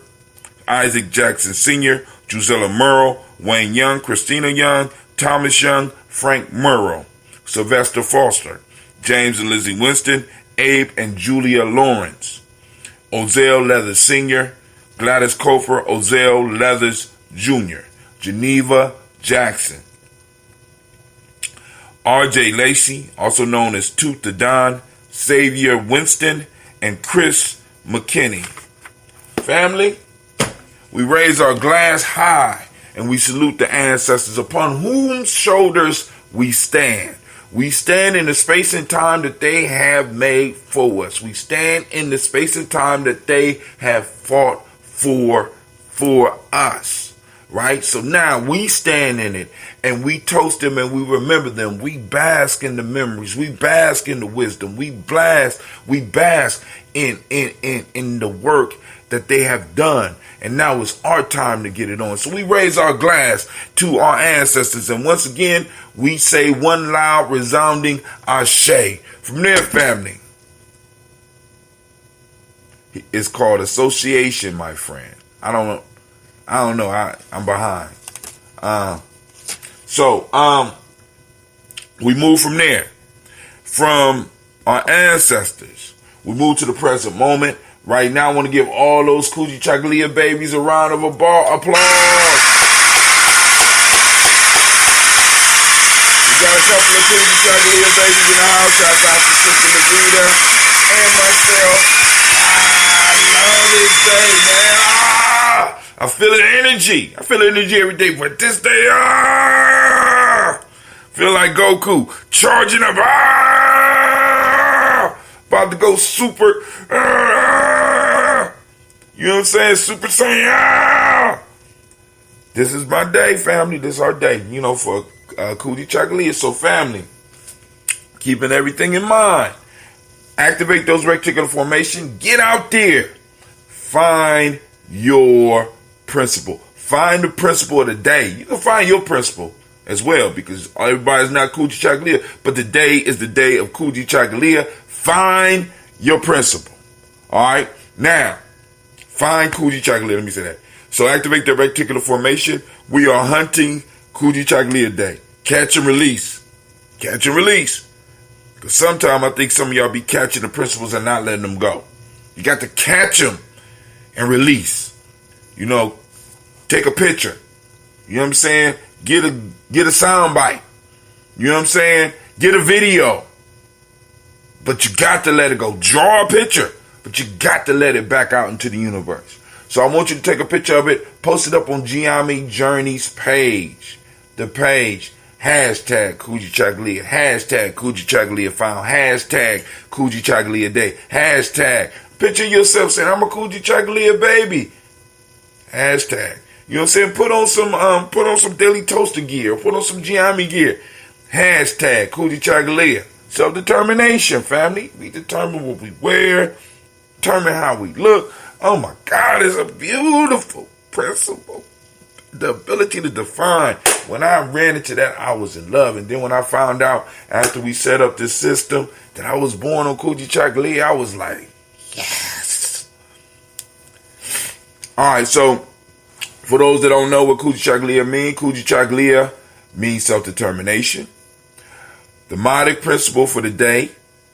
Isaac Jackson Sr., Drusilla Murrow, Wayne Young, Christina Young, Thomas Young, Frank Murrow, Sylvester Foster, James and Lizzie Winston, Abe and Julia Lawrence, Ozell Leathers Sr., Gladys Kofer, Ozell Leathers Jr., Geneva Jackson, R.J. Lacey, also known as Tooth the Don, Xavier Winston, and Chris McKinney. Family, we raise our glass high and we salute the ancestors upon whose shoulders we stand. We stand in the space and time that they have made for us. We stand in the space and time that they have fought for us. Right? So now we stand in it and we toast them and we remember them. We bask in the memories. We bask in the wisdom. We bask in the work that they have done. And now it's our time to get it on. So we raise our glass to our ancestors. And once again, we say one loud, resounding ashe. From their family. It's called association, my friend. I don't know. I'm behind. We move from there. From our ancestors, we move to the present moment. Right now, I want to give all those Kujichagulia babies a round of applause. We got a couple of Kujichagulia babies in the house. Shout out to Sister Levita and myself. I love this day, man. I feel the energy. I feel the energy every day, but this day, feel like Goku charging up. About to go super. You know what I'm saying? Super Saiyan. This is my day, family. This is our day, for Kujichagulia. So, family, keeping everything in mind. Activate those reticular formation. Get out there. Find your principle. Find the principle of the day. You can find your principle as well because everybody's not Kujichagulia, but the day is the day of Kujichagulia. Find your principle. All right? Now, find Kujichagulia. Let me say that. So activate the reticular formation. We are hunting Kujichagulia Day. Catch and release. Catch and release. Because sometimes I think some of y'all be catching the principles and not letting them go. You got to catch them and release. Take a picture. You know what I'm saying? Get a sound bite. You know what I'm saying? Get a video. But you got to let it go. Draw a picture. But you got to let it back out into the universe. So I want you to take a picture of it. Post it up on Gye-Nyame Journey's page. The page. Hashtag Kujichagulia. Hashtag Kujichagulia found. Hashtag Kujichagulia Day. Hashtag. Picture yourself saying, I'm a Kujichagulia baby. Hashtag. You know what I'm saying? Put on some Daily Toaster gear. Put on some Gye-Nyame gear. Hashtag Kujichagulia. Self-determination, family. We determine what we wear. Determine how we look. Oh my God, it's a beautiful principle. The ability to define. When I ran into that, I was in love. And then when I found out after we set up this system that I was born on Kujichagulia, I was like, yes. All right, so for those that don't know what Kujichagulia means self-determination. The modic principle for the day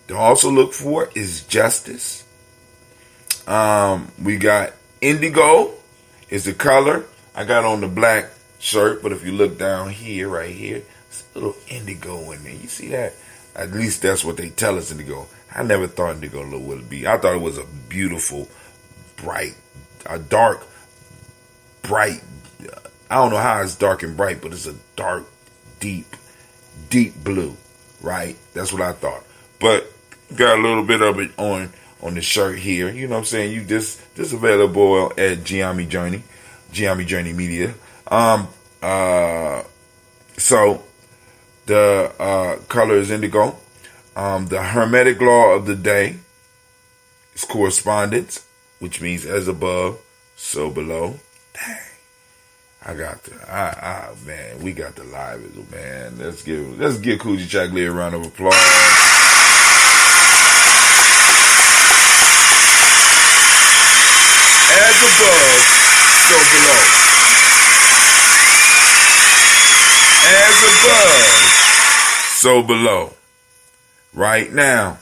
to also look for is justice. We got indigo is the color. I got on the black shirt, but if you look down here, right here, It's a little indigo in there. You see that? At least that's what they tell us indigo. I never thought indigo would be. I thought it was a beautiful, bright, a dark, bright. I don't know how it's dark and bright, but it's a dark, deep blue, right? That's what I thought. But got a little bit of it on the shirt here. You know what I'm saying? You this available at Gye-Nyame Journey Media. So the color is indigo. The hermetic law of the day is correspondence, which means as above, so below. Dang. Man, we got the live, man. Let's give Kujichagulia a round of applause. As above, so below. As above, so below. Right now,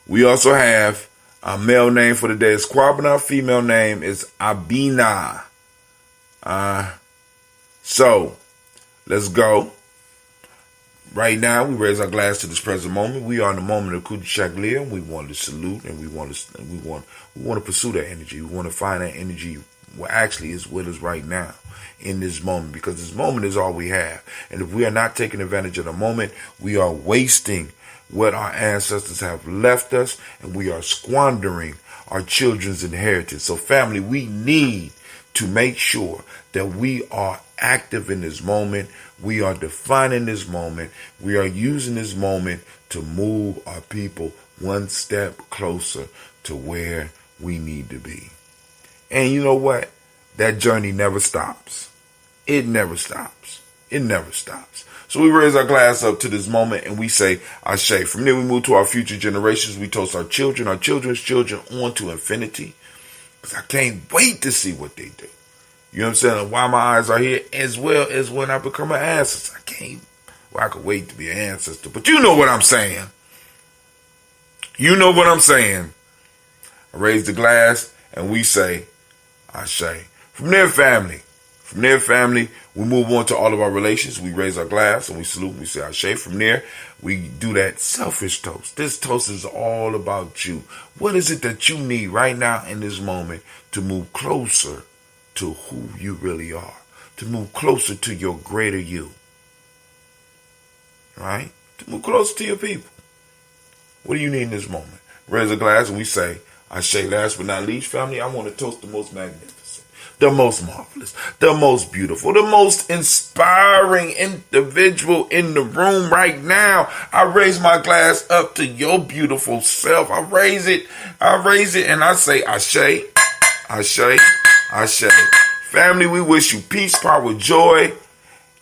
we also have a male name for the day is Kwabena. Female name is Abina. So let's go. Right now, we raise our glass to this present moment. We are in the moment of Kujichagulia. We want to salute, and we want to pursue that energy. We want to find that energy. What actually is with us right now in this moment, because this moment is all we have. And if we are not taking advantage of the moment, we are wasting what our ancestors have left us, and we are squandering our children's inheritance. So family, we need to make sure that we are active in this moment. We are defining this moment. We are using this moment to move our people one step closer to where we need to be. And you know what? That journey never stops. It never stops. It never stops. So we raise our glass up to this moment and we say, Ashe. From there we move to our future generations. We toast our children, our children's children on to infinity. Because I can't wait to see what they do. You know what I'm saying? Why my eyes are here, as well as when I become an ancestor. I could wait to be an ancestor. But you know what I'm saying. You know what I'm saying. I raise the glass and we say, Ashe. From there, family, we move on to all of our relations. We raise our glass and we salute and we say Ashe. From there, we do that selfish toast. This toast is all about you. What is it that you need right now in this moment to move closer to who you really are, to move closer to your greater you, right? To move closer to your people. What do you need in this moment? Raise a glass and we say, Ashe. Last but not least, family, I want to toast the most magnificent, the most marvelous, the most beautiful, the most inspiring individual in the room right now. I raise my glass up to your beautiful self. I raise it and I say, Ashe, Ashe, Ashe. Family, we wish you peace, power, joy,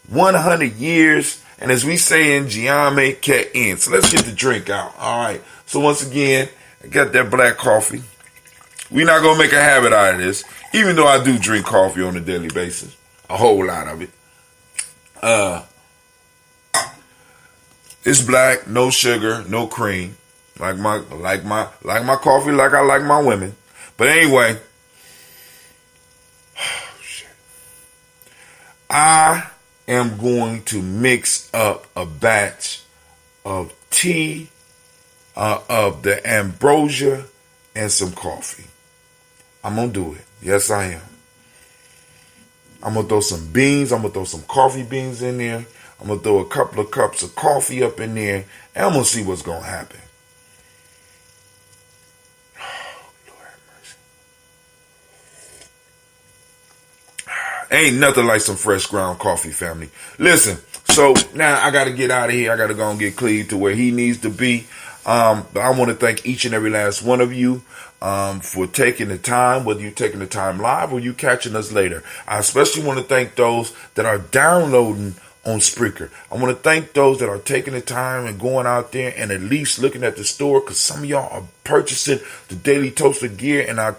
100 years, and as we say in Gye-Nyame, Ke-In. So let's get the drink out. All right. So once again, I got that black coffee. We're not going to make a habit out of this, even though I do drink coffee on a daily basis. A whole lot of it. It's black, no sugar, no cream. Like my coffee, like I like my women. But anyway, I am going to mix up a batch of tea, of the ambrosia, and some coffee. I'm going to do it. Yes, I am. I'm going to throw some beans. I'm going to throw some coffee beans in there. I'm going to throw a couple of cups of coffee up in there. And I'm going to see what's going to happen. Oh, Lord have mercy. Ain't nothing like some fresh ground coffee, family. Listen, so now I got to get out of here. I got to go and get Cleve to where he needs to be. But I want to thank each and every last one of you for taking the time, whether you're taking the time live or you catching us later. I especially want to thank those that are downloading on Spreaker. I want to thank those that are taking the time and going out there and at least looking at the store, because some of y'all are purchasing the Daily Toaster gear, and I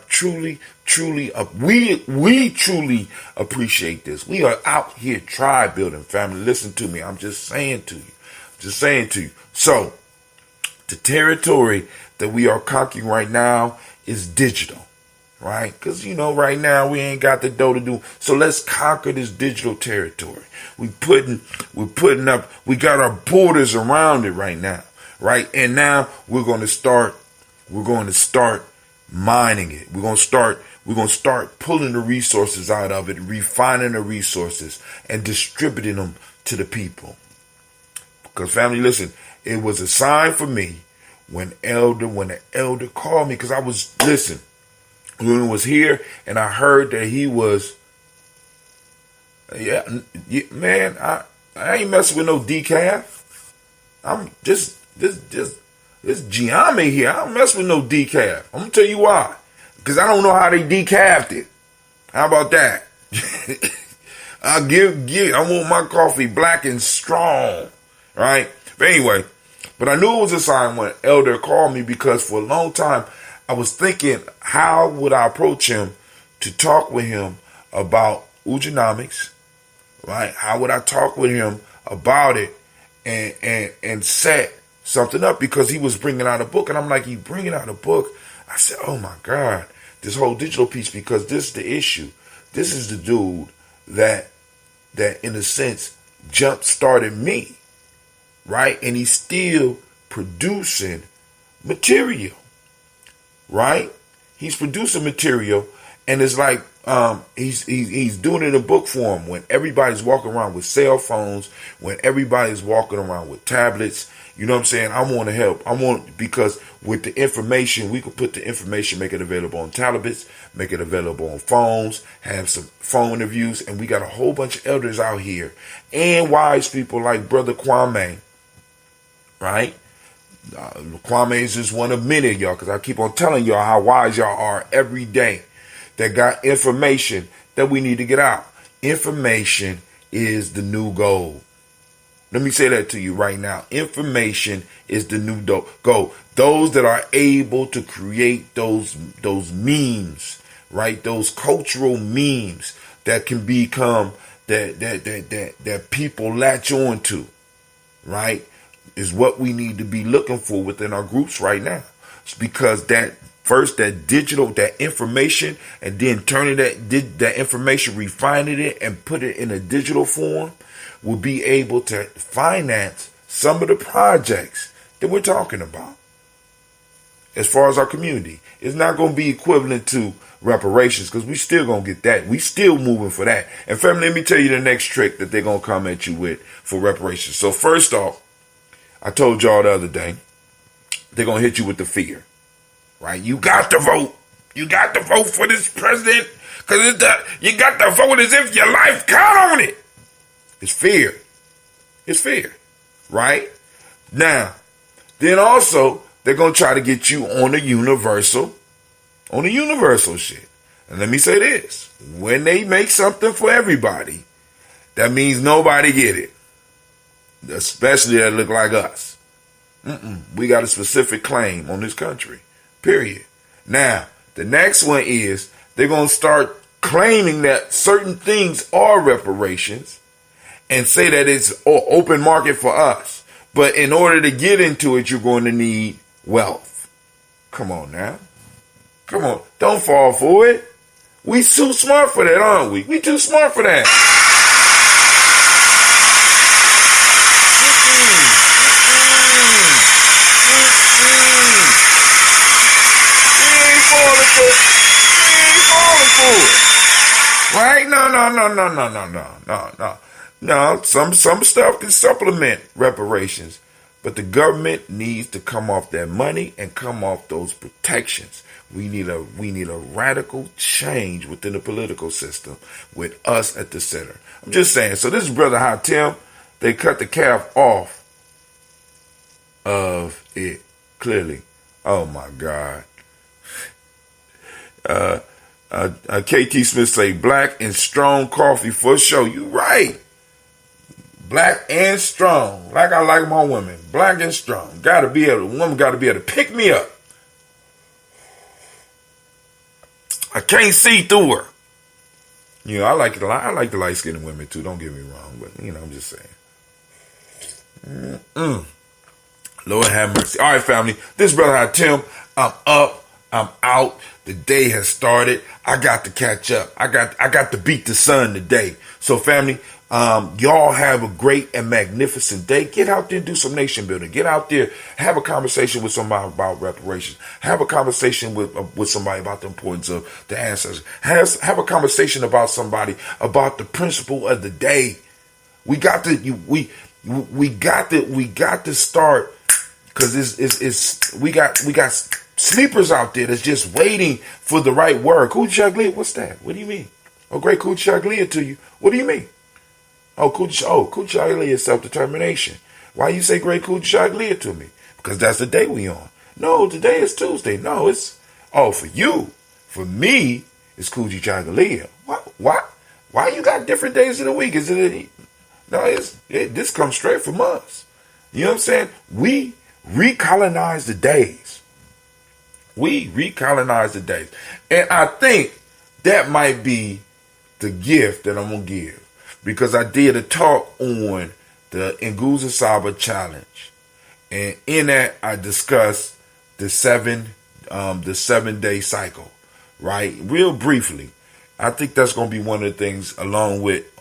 we truly appreciate this. We are out here tribe building, family. Listen to me. I'm just saying to you. So the territory that we are conquering right now is digital. right? Because, right now we ain't got the dough to do. So let's conquer this digital territory. We're putting up, we got our borders around it right now, right? And now we're going to start mining it. We're going to start pulling the resources out of it, refining the resources and distributing them to the people. Because family, listen, it was a sign for me when the elder called me, because I was, listen, when he was here and I heard that he was, man, I ain't messing with no decaf. I'm just this Gye-Nyame here. I don't mess with no decaf. I'm gonna tell you why. Because I don't know how they decafed it. How about that? I want my coffee black and strong, right? But anyway, but I knew it was a sign when Elder called me, because for a long time I was thinking, how would I approach him to talk with him about Ugenomics, right? How would I talk with him about it and set something up? Because he was bringing out a book, and I'm like, you bringing out a book? I said, oh my God, this whole digital piece, because this is the issue. This is the dude that in a sense jump started me, right? And he's still producing material, right? He's producing material, and it's like he's doing it in book form when everybody's walking around with cell phones, when everybody's walking around with tablets. You know what I'm saying? I want to help. Because with the information, we could put the information, make it available on tablets, make it available on phones, have some phone interviews, and we got a whole bunch of elders out here and wise people like Brother Kwame, right? Kwame is just one of many of y'all, because I keep on telling y'all how wise y'all are every day, that got information that we need to get out. Information is the new gold. Let me say that to you right now. Information is the new gold. Those that are able to create those memes, right? Those cultural memes that can become that people latch on to, right? Is what we need to be looking for within our groups right now. It's because that digital, that information, and then turning that information, refining it and put it in a digital form, will be able to finance some of the projects that we're talking about. As far as our community, it's not going to be equivalent to reparations, because we still going to get that. We still moving for that. And family, let me tell you the next trick that they're going to come at you with for reparations. So first off, I told y'all the other day, they're going to hit you with the fear, right? You got to vote. You got to vote for this president, because you got to vote as if your life count on it. It's fear. It's fear, right? Now, then also, they're going to try to get you on the universal shit. And let me say this. When they make something for everybody, that means nobody get it. Especially that look like us. We got a specific claim on this country. Period. Now, the next one is they're going to start claiming that certain things are reparations and say that it's open market for us. But in order to get into it, you're going to need wealth. Come on now. Come on. Don't fall for it. We too smart for that, aren't we? We too smart for that. Right? No. Some stuff can supplement reparations, but the government needs to come off that money and come off those protections. We need a radical change within the political system with us at the center. I'm just saying. So this is Brother Hatim. They cut the calf off of it clearly. Oh my God. KT Smith say black and strong coffee for sure. You right. Black and strong. Like I like my women. Black and strong. Woman gotta be able to pick me up. I can't see through her. You know, I like the light skinned women too. Don't get me wrong, but I'm just saying. Lord have mercy. All right, family. This is Brother Hatim. I'm up. I'm out. The day has started. I got to catch up. I got to beat the sun today. So family, y'all have a great and magnificent day. Get out there and do some nation building. Get out there, have a conversation with somebody about reparations. Have a conversation with somebody about the importance of the ancestors. Have a conversation about somebody about the principle of the day. We got to start, because we got sleepers out there that's just waiting for the right word. Kujichagulia, what's that? What do you mean? Oh, great Kujichagulia to you. What do you mean? Kujichagulia is self-determination. Why you say great Kujichagulia to me? Because that's the day we on. No, today is Tuesday. No, it's, for you. For me, it's Kujichagulia. Why you got different days of the week? Is it? No, this comes straight from us. You know what I'm saying? We recolonize the days. And I think that might be the gift that I'm going to give. Because I did a talk on the Nguza Saba challenge. And in that, I discussed the 7-day cycle. Right? Real briefly. I think that's going to be one of the things, along with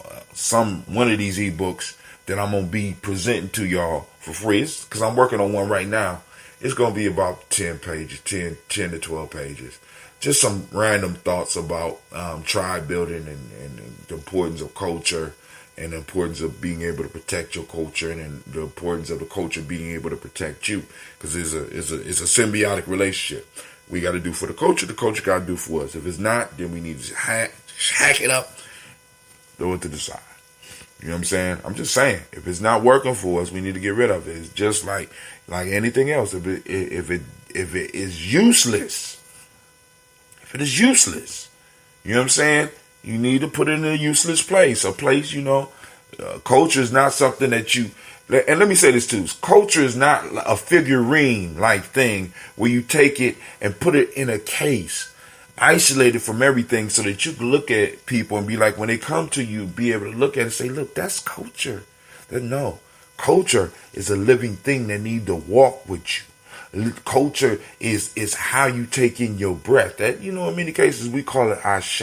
one of these ebooks that I'm going to be presenting to y'all for free. Because I'm working on one right now. It's going to be about 10 pages, 10 to 12 pages. Just some random thoughts about tribe building and the importance of culture, and the importance of being able to protect your culture, and the importance of the culture being able to protect you. Because it's a symbiotic relationship. We got to do for the culture got to do for us. If it's not, then we need to hack it up, throw it to the side. You know what I'm saying? I'm just saying, if it's not working for us, we need to get rid of it. It's just like anything else. If it is useless, you know what I'm saying? You need to put it in a useless place. A place, culture is not something that you. And let me say this too: culture is not a figurine like thing where you take it and put it in a case, isolated from everything, so that you can look at people and be like, when they come to you, be able to look at it and say, look, that's culture. No, culture is a living thing that need to walk with you. Culture is how you take in your breath. That, in many cases we call it ashe.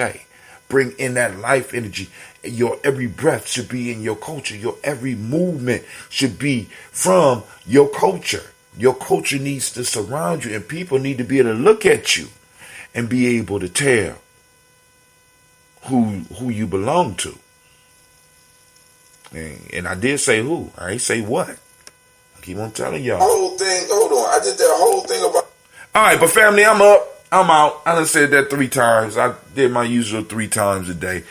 Bring in that life energy. Your every breath should be in your culture. Your every movement should be from your culture. Your culture needs to surround you, and people need to be able to look at you and be able to tell who you belong to. And I did say who. I ain't say what. I keep on telling y'all. Whole thing, hold on. I did that whole thing about. Alright, but family, I'm up. I'm out. I done said that 3 times. I did my usual 3 times a day.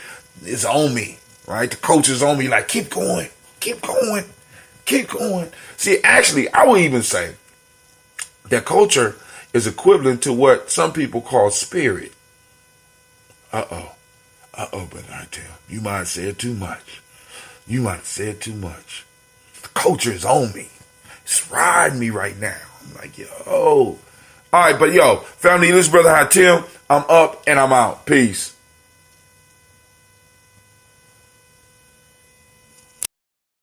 It's on me. Right? The coach is on me like, keep going. See, actually, I would even say that culture is equivalent to what some people call spirit. But I tell you, might have said too much. The culture is on me. It's riding me right now. I'm like, yo. All right, but yo, family, this is Brother Hatim. I'm up and I'm out. Peace.